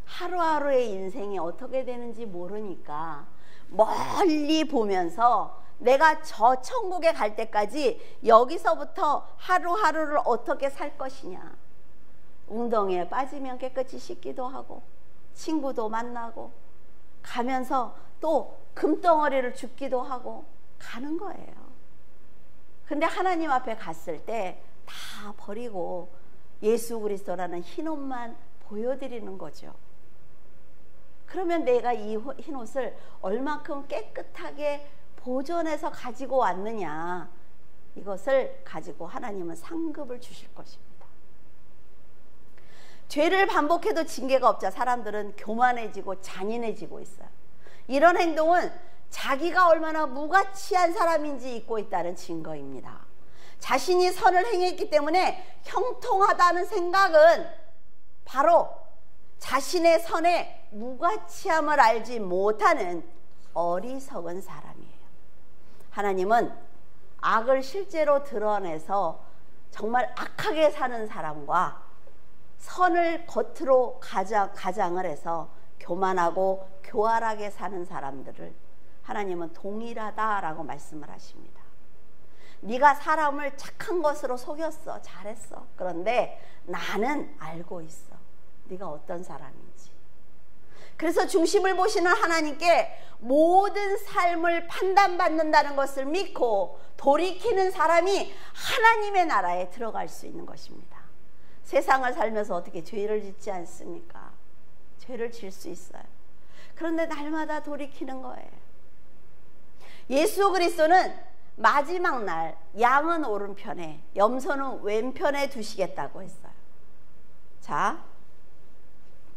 하루하루의 인생이 어떻게 되는지 모르니까 멀리 보면서 내가 저 천국에 갈 때까지 여기서부터 하루하루를 어떻게 살 것이냐. 웅덩이에 빠지면 깨끗이 씻기도 하고 친구도 만나고 가면서 또 금덩어리를 줍기도 하고 가는 거예요. 근데 하나님 앞에 갔을 때 다 버리고 예수 그리스도라는 흰옷만 보여드리는 거죠. 그러면 내가 이 흰옷을 얼마큼 깨끗하게 보존해서 가지고 왔느냐, 이것을 가지고 하나님은 상급을 주실 것입니다. 죄를 반복해도 징계가 없자 사람들은 교만해지고 잔인해지고 있어요. 이런 행동은 자기가 얼마나 무가치한 사람인지 잊고 있다는 증거입니다. 자신이 선을 행했기 때문에 형통하다는 생각은 바로 자신의 선의 무가치함을 알지 못하는 어리석은 사람이에요. 하나님은 악을 실제로 드러내서 정말 악하게 사는 사람과 선을 겉으로 가장을 해서 교만하고 교활하게 사는 사람들을 하나님은 동일하다라고 말씀을 하십니다. 네가 사람을 착한 것으로 속였어. 잘했어. 그런데 나는 알고 있어. 네가 어떤 사람인지. 그래서 중심을 보시는 하나님께 모든 삶을 판단받는다는 것을 믿고 돌이키는 사람이 하나님의 나라에 들어갈 수 있는 것입니다. 세상을 살면서 어떻게 죄를 짓지 않습니까? 죄를 질 수 있어요. 그런데 날마다 돌이키는 거예요. 예수 그리스도는 마지막 날 양은 오른편에 염소는 왼편에 두시겠다고 했어요. 자,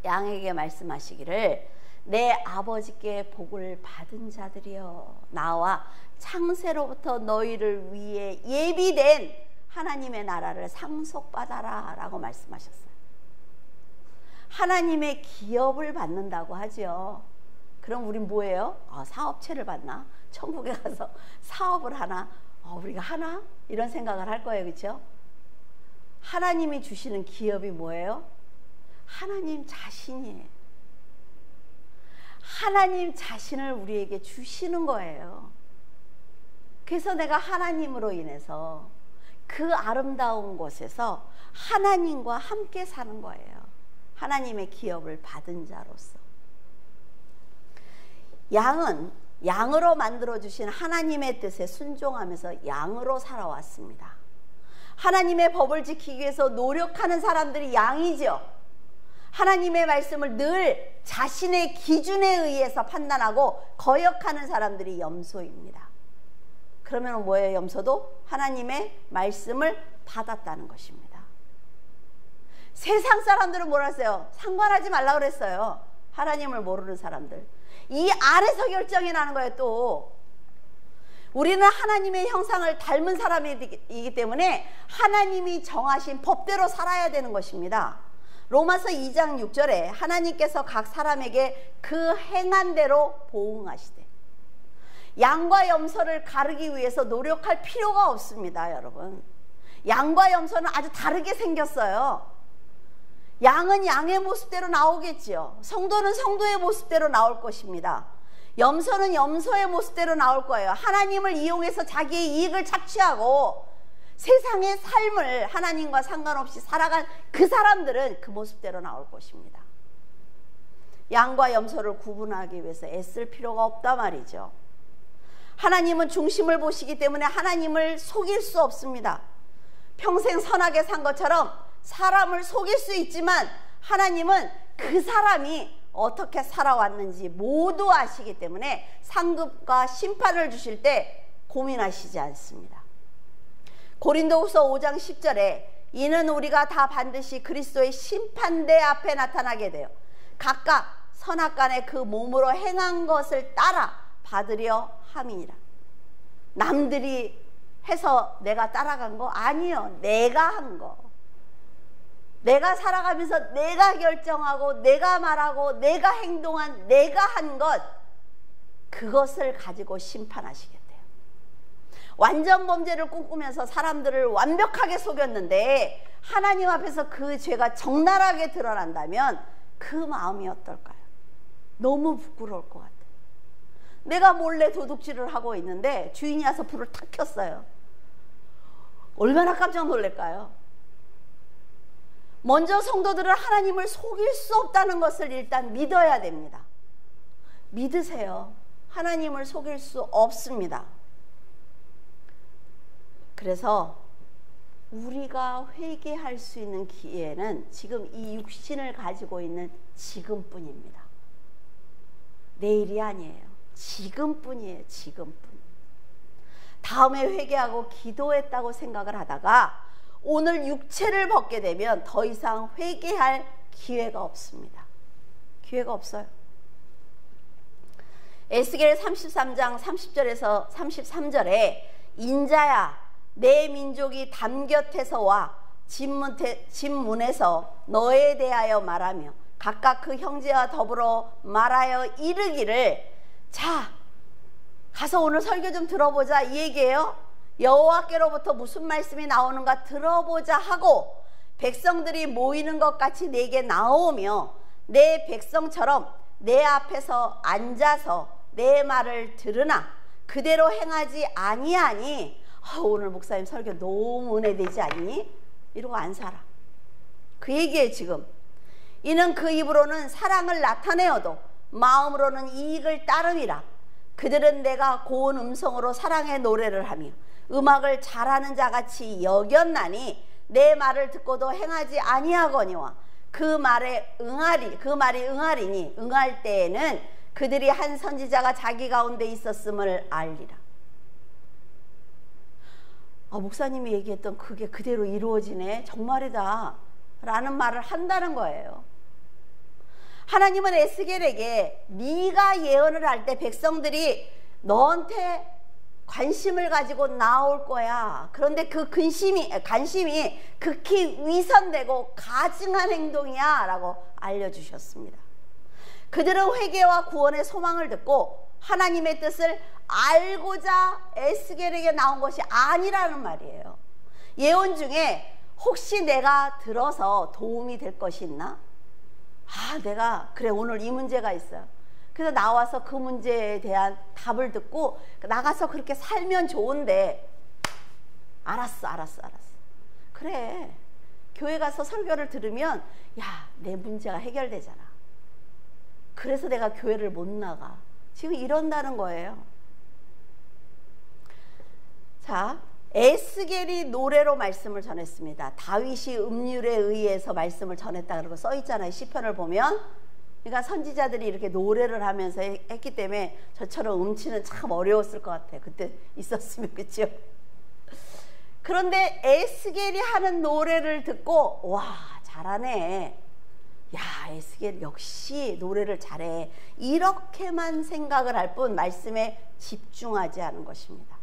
양에게 말씀하시기를 내 아버지께 복을 받은 자들이여 나와 창세로부터 너희를 위해 예비된 하나님의 나라를 상속받아라 라고 말씀하셨어요. 하나님의 기업을 받는다고 하죠. 그럼 우린 뭐예요? 사업체를 받나? 천국에 가서 사업을 하나? 우리가 하나? 이런 생각을 할 거예요. 그렇죠? 하나님이 주시는 기업이 뭐예요? 하나님 자신이에요. 하나님 자신을 우리에게 주시는 거예요. 그래서 내가 하나님으로 인해서 그 아름다운 곳에서 하나님과 함께 사는 거예요. 하나님의 기업을 받은 자로서. 양은 양으로 만들어주신 하나님의 뜻에 순종하면서 양으로 살아왔습니다. 하나님의 법을 지키기 위해서 노력하는 사람들이 양이죠. 하나님의 말씀을 늘 자신의 기준에 의해서 판단하고 거역하는 사람들이 염소입니다. 그러면 뭐예요? 염소도 하나님의 말씀을 받았다는 것입니다. 세상 사람들은 뭐라 했어요? 상관하지 말라고 그랬어요. 하나님을 모르는 사람들. 이 아래서 결정이 나는 거예요. 또 우리는 하나님의 형상을 닮은 사람이기 때문에 하나님이 정하신 법대로 살아야 되는 것입니다. 로마서 2장 6절에 하나님께서 각 사람에게 그 행한 대로 보응하시되, 양과 염소를 가르기 위해서 노력할 필요가 없습니다. 여러분, 양과 염소는 아주 다르게 생겼어요. 양은 양의 모습대로 나오겠지요. 성도는 성도의 모습대로 나올 것입니다. 염소는 염소의 모습대로 나올 거예요. 하나님을 이용해서 자기의 이익을 착취하고 세상의 삶을 하나님과 상관없이 살아간 그 사람들은 그 모습대로 나올 것입니다. 양과 염소를 구분하기 위해서 애쓸 필요가 없다 말이죠. 하나님은 중심을 보시기 때문에 하나님을 속일 수 없습니다. 평생 선하게 산 것처럼 사람을 속일 수 있지만 하나님은 그 사람이 어떻게 살아왔는지 모두 아시기 때문에 상급과 심판을 주실 때 고민하시지 않습니다. 고린도후서 5장 10절에 이는 우리가 다 반드시 그리스도의 심판대 앞에 나타나게 되어 각각 선악간에 그 몸으로 행한 것을 따라 받으려 함이니라. 남들이 해서 내가 따라간 거 아니요. 내가 한 거. 내가 살아가면서 내가 결정하고 내가 말하고 내가 행동한 내가 한 것, 그것을 가지고 심판하시겠대요. 완전 범죄를 꿈꾸면서 사람들을 완벽하게 속였는데 하나님 앞에서 그 죄가 적나라하게 드러난다면 그 마음이 어떨까요? 너무 부끄러울 것 같아요. 내가 몰래 도둑질을 하고 있는데 주인이 와서 불을 탁 켰어요. 얼마나 깜짝 놀랄까요? 먼저 성도들은 하나님을 속일 수 없다는 것을 일단 믿어야 됩니다. 믿으세요. 하나님을 속일 수 없습니다. 그래서 우리가 회개할 수 있는 기회는 지금 이 육신을 가지고 있는 지금뿐입니다. 내일이 아니에요. 지금뿐이에요. 지금뿐. 다음에 회개하고 기도했다고 생각을 하다가 오늘 육체를 벗게 되면 더 이상 회개할 기회가 없습니다. 기회가 없어요. 에스겔 33장 30절에서 33절에 인자야 내 민족이 담 곁에서 와 집문에서 너에 대하여 말하며 각각 그 형제와 더불어 말하여 이르기를, 자 가서 오늘 설교 좀 들어보자 이 얘기예요. 여호와께로부터 무슨 말씀이 나오는가 들어보자 하고 백성들이 모이는 것 같이 내게 나오며 내 백성처럼 내 앞에서 앉아서 내 말을 들으나 그대로 행하지 아니하니, 오늘 목사님 설교 너무 은혜되지 않니? 이러고 안 살아. 그 얘기예요. 지금 이는 그 입으로는 사랑을 나타내어도 마음으로는 이익을 따름이라. 그들은 내가 고운 음성으로 사랑의 노래를 하며 음악을 잘하는 자같이 여겼나니 내 말을 듣고도 행하지 아니하거니와 그 말이 응하리니 응할 때에는 그들이 한 선지자가 자기 가운데 있었음을 알리라. 목사님이 얘기했던 그게 그대로 이루어지네. 정말이다 라는 말을 한다는 거예요. 하나님은 에스겔에게 네가 예언을 할 때 백성들이 너한테 관심을 가지고 나올 거야. 그런데 그 관심이 극히 위선되고 가증한 행동이야 라고 알려주셨습니다. 그들은 회개와 구원의 소망을 듣고 하나님의 뜻을 알고자 에스겔에게 나온 것이 아니라는 말이에요. 예언 중에 혹시 내가 들어서 도움이 될 것이 있나? 내가 그래 오늘 이 문제가 있어요. 그래서 나와서 그 문제에 대한 답을 듣고 나가서 그렇게 살면 좋은데, 알았어. 그래 교회 가서 설교를 들으면 내 문제가 해결되잖아. 그래서 내가 교회를 못 나가. 지금 이런다는 거예요. 자, 에스겔이 노래로 말씀을 전했습니다. 다윗이 음률에 의해서 말씀을 전했다 그러고 써 있잖아요. 시편을 보면. 그러니까 선지자들이 이렇게 노래를 하면서 했기 때문에 저처럼 음치는 참 어려웠을 것 같아요. 그때 있었으면. 그렇죠? 그런데 에스겔이 하는 노래를 듣고 와 잘하네. 에스겔 역시 노래를 잘해. 이렇게만 생각을 할 뿐 말씀에 집중하지 않은 것입니다.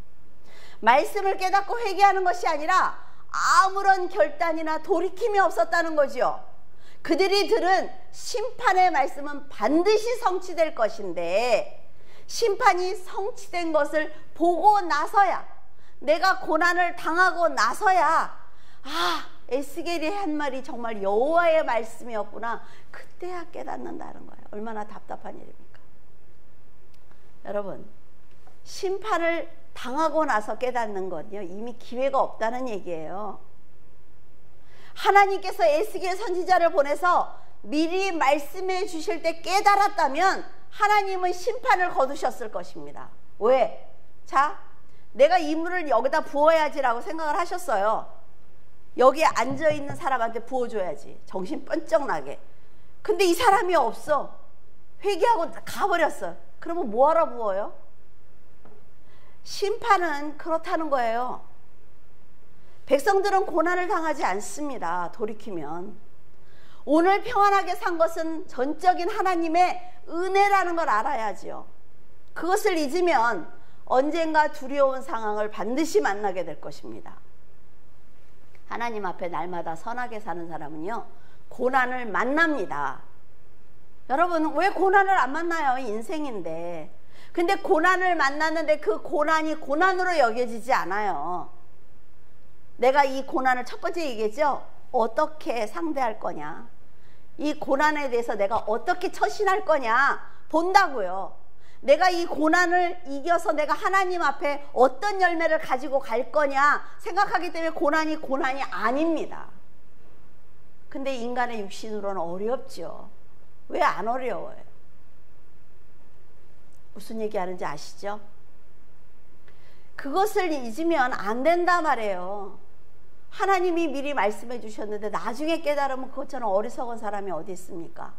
말씀을 깨닫고 회개하는 것이 아니라 아무런 결단이나 돌이킴이 없었다는 거죠. 그들이 들은 심판의 말씀은 반드시 성취될 것인데 심판이 성취된 것을 보고 나서야, 내가 고난을 당하고 나서야 에스겔이 한 말이 정말 여호와의 말씀이었구나, 그때야 깨닫는다는 거예요. 얼마나 답답한 일입니까? 여러분, 심판을 당하고 나서 깨닫는 건요 이미 기회가 없다는 얘기예요. 하나님께서 에스겔 선지자를 보내서 미리 말씀해 주실 때 깨달았다면 하나님은 심판을 거두셨을 것입니다. 왜? 자, 내가 이 물을 여기다 부어야지라고 생각을 하셨어요. 여기에 앉아있는 사람한테 부어줘야지, 정신 번쩍 나게. 근데 이 사람이 없어. 회개하고 가버렸어. 그러면 뭐하러 부어요? 심판은 그렇다는 거예요. 백성들은 고난을 당하지 않습니다. 돌이키면. 오늘 평안하게 산 것은 전적인 하나님의 은혜라는 걸 알아야지요. 그것을 잊으면 언젠가 두려운 상황을 반드시 만나게 될 것입니다. 하나님 앞에 날마다 선하게 사는 사람은요, 고난을 만납니다. 여러분, 왜 고난을 안 만나요? 인생인데. 근데 고난을 만났는데 그 고난이 고난으로 여겨지지 않아요. 내가 이 고난을 첫 번째 얘기했죠? 어떻게 상대할 거냐, 이 고난에 대해서 내가 어떻게 처신할 거냐 본다고요. 내가 이 고난을 이겨서 내가 하나님 앞에 어떤 열매를 가지고 갈 거냐 생각하기 때문에 고난이 아닙니다. 근데 인간의 육신으로는 어렵죠. 왜 안 어려워요? 무슨 얘기하는지 아시죠? 그것을 잊으면 안 된단 말이에요. 하나님이 미리 말씀해 주셨는데 나중에 깨달으면 그것처럼 어리석은 사람이 어디 있습니까?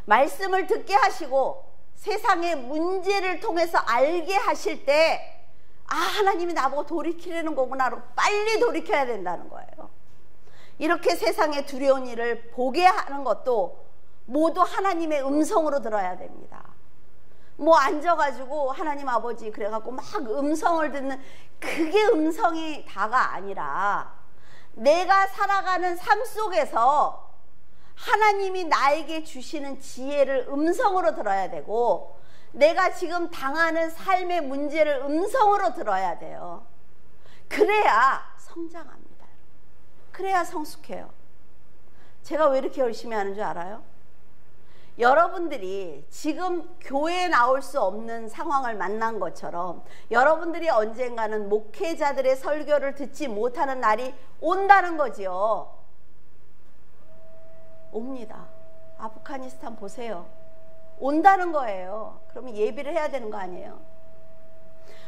말씀을 듣게 하시고 세상의 문제를 통해서 알게 하실 때, 아, 하나님이 나보고 돌이키려는 거구나로 빨리 돌이켜야 된다는 거예요. 이렇게 세상의 두려운 일을 보게 하는 것도 모두 하나님의 음성으로 들어야 됩니다. 뭐 앉아가지고 하나님 아버지 그래갖고 막 음성을 듣는, 그게 음성이 다가 아니라 내가 살아가는 삶 속에서 하나님이 나에게 주시는 지혜를 음성으로 들어야 되고, 내가 지금 당하는 삶의 문제를 음성으로 들어야 돼요. 그래야 성장합니다. 그래야 성숙해요. 제가 왜 이렇게 열심히 하는 줄 알아요? 여러분들이 지금 교회에 나올 수 없는 상황을 만난 것처럼 여러분들이 언젠가는 목회자들의 설교를 듣지 못하는 날이 온다는 거지요. 옵니다. 아프가니스탄 보세요. 온다는 거예요. 그러면 예비를 해야 되는 거 아니에요?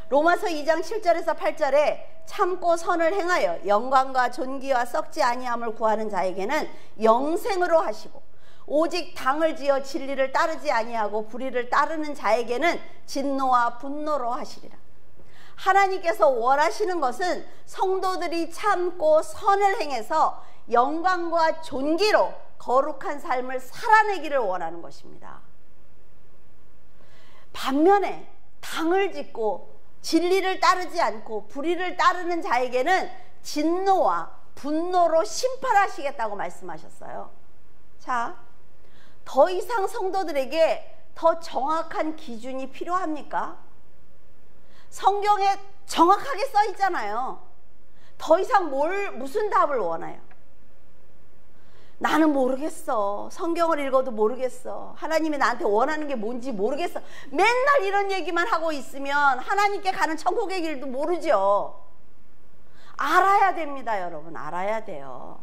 로마서 2장 7절에서 8절에 참고 선을 행하여 영광과 존귀와 썩지 아니함을 구하는 자에게는 영생으로 하시고, 오직 당을 지어 진리를 따르지 아니하고 불의를 따르는 자에게는 진노와 분노로 하시리라. 하나님께서 원하시는 것은 성도들이 참고 선을 행해서 영광과 존귀로 거룩한 삶을 살아내기를 원하는 것입니다. 반면에 당을 짓고 진리를 따르지 않고 불의를 따르는 자에게는 진노와 분노로 심판하시겠다고 말씀하셨어요. 자, 더 이상 성도들에게 더 정확한 기준이 필요합니까? 성경에 정확하게 써 있잖아요. 더 이상 무슨 답을 원해요? 나는 모르겠어. 성경을 읽어도 모르겠어. 하나님이 나한테 원하는 게 뭔지 모르겠어. 맨날 이런 얘기만 하고 있으면 하나님께 가는 천국의 길도 모르죠. 알아야 됩니다, 여러분. 알아야 돼요.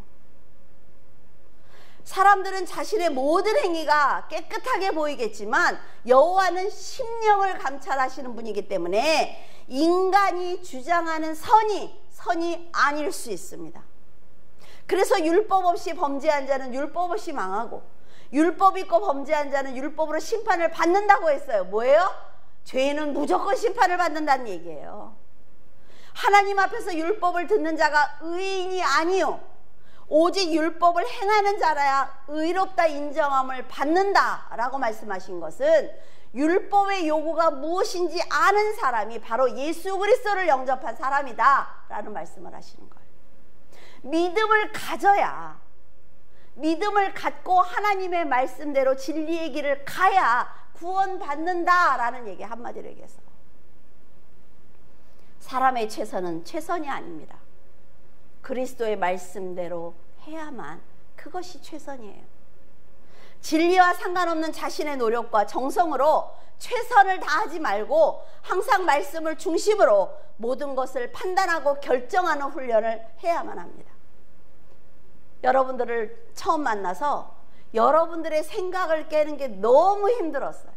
사람들은 자신의 모든 행위가 깨끗하게 보이겠지만 여호와는 심령을 감찰하시는 분이기 때문에 인간이 주장하는 선이 아닐 수 있습니다. 그래서 율법 없이 범죄한 자는 율법 없이 망하고, 율법 있고 범죄한 자는 율법으로 심판을 받는다고 했어요. 뭐예요? 죄는 무조건 심판을 받는다는 얘기예요. 하나님 앞에서 율법을 듣는 자가 의인이 아니요 오직 율법을 행하는 자라야 의롭다 인정함을 받는다라고 말씀하신 것은, 율법의 요구가 무엇인지 아는 사람이 바로 예수 그리스도를 영접한 사람이다 라는 말씀을 하시는 거예요. 믿음을 가져야, 믿음을 갖고 하나님의 말씀대로 진리의 길을 가야 구원받는다 라는 얘기, 한마디로 얘기해서 사람의 최선은 최선이 아닙니다. 그리스도의 말씀대로 해야만 그것이 최선이에요. 진리와 상관없는 자신의 노력과 정성으로 최선을 다하지 말고 항상 말씀을 중심으로 모든 것을 판단하고 결정하는 훈련을 해야만 합니다. 여러분들을 처음 만나서 여러분들의 생각을 깨는 게 너무 힘들었어요.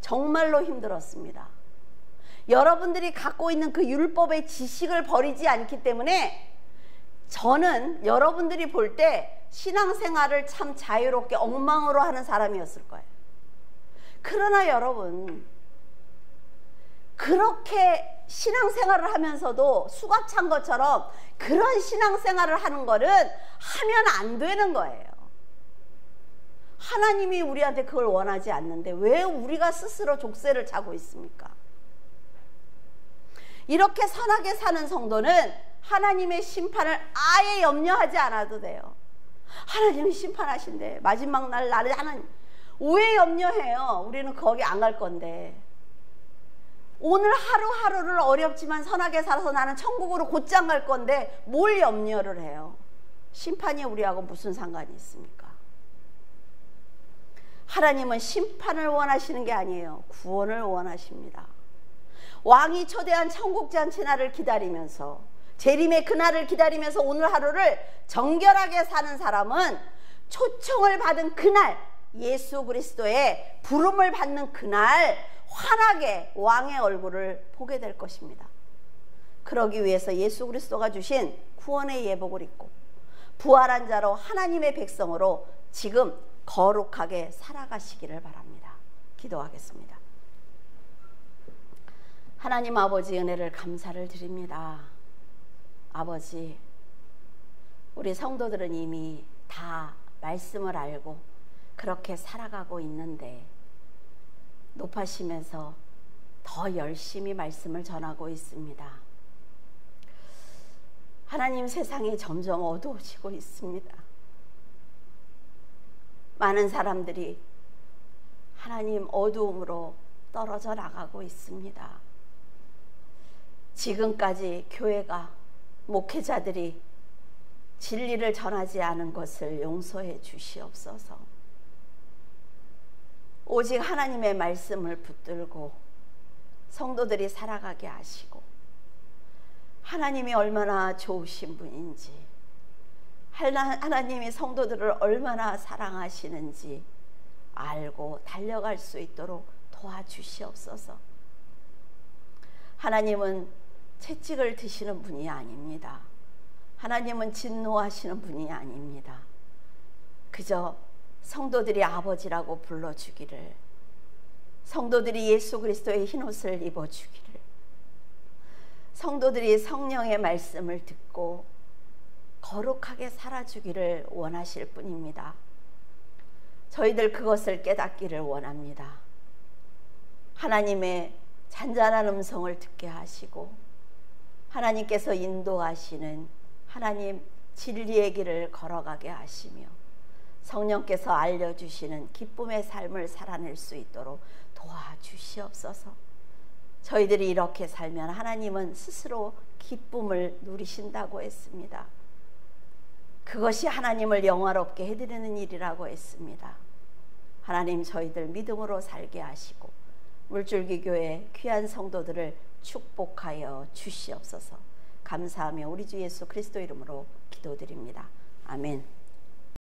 정말로 힘들었습니다. 여러분들이 갖고 있는 그 율법의 지식을 버리지 않기 때문에 저는 여러분들이 볼 때 신앙생활을 참 자유롭게 엉망으로 하는 사람이었을 거예요. 그러나 여러분, 그렇게 신앙생활을 하면서도 수갑 찬 것처럼 그런 신앙생활을 하는 거는 하면 안 되는 거예요. 하나님이 우리한테 그걸 원하지 않는데 왜 우리가 스스로 족쇄를 차고 있습니까? 이렇게 선하게 사는 성도는 하나님의 심판을 아예 염려하지 않아도 돼요. 하나님이 심판하신대. 마지막 날 나를 하나님. 왜 염려해요? 우리는 거기 안 갈 건데. 오늘 하루하루를 어렵지만 선하게 살아서 나는 천국으로 곧장 갈 건데 뭘 염려를 해요? 심판이 우리하고 무슨 상관이 있습니까? 하나님은 심판을 원하시는 게 아니에요. 구원을 원하십니다. 왕이 초대한 천국잔치 날을 기다리면서, 재림의 그날을 기다리면서 오늘 하루를 정결하게 사는 사람은 초청을 받은 그날, 예수 그리스도의 부름을 받는 그날 환하게 왕의 얼굴을 보게 될 것입니다. 그러기 위해서 예수 그리스도가 주신 구원의 예복을 입고 부활한 자로 하나님의 백성으로 지금 거룩하게 살아가시기를 바랍니다. 기도하겠습니다. 하나님 아버지, 은혜를 감사를 드립니다. 아버지, 우리 성도들은 이미 다 말씀을 알고 그렇게 살아가고 있는데 높아심에서 더 열심히 말씀을 전하고 있습니다. 하나님, 세상이 점점 어두워지고 있습니다. 많은 사람들이 하나님 어두움으로 떨어져 나가고 있습니다. 지금까지 교회가, 목회자들이 진리를 전하지 않은 것을 용서해 주시옵소서. 오직 하나님의 말씀을 붙들고 성도들이 살아가게 하시고, 하나님이 얼마나 좋으신 분인지, 하나님이 성도들을 얼마나 사랑하시는지 알고 달려갈 수 있도록 도와주시옵소서. 하나님은 채찍을 드시는 분이 아닙니다. 하나님은 진노하시는 분이 아닙니다. 그저 성도들이 아버지라고 불러주기를, 성도들이 예수 그리스도의 흰옷을 입어주기를, 성도들이 성령의 말씀을 듣고 거룩하게 살아주기를 원하실 뿐입니다. 저희들 그것을 깨닫기를 원합니다. 하나님의 잔잔한 음성을 듣게 하시고 하나님께서 인도하시는 하나님 진리의 길을 걸어가게 하시며 성령께서 알려주시는 기쁨의 삶을 살아낼 수 있도록 도와주시옵소서. 저희들이 이렇게 살면 하나님은 스스로 기쁨을 누리신다고 했습니다. 그것이 하나님을 영화롭게 해드리는 일이라고 했습니다. 하나님, 저희들 믿음으로 살게 하시고 물줄기 교회 귀한 성도들을 축복하여 주시옵소서. 감사하며 우리 주 예수 그리스도 이름으로 기도드립니다. 아멘.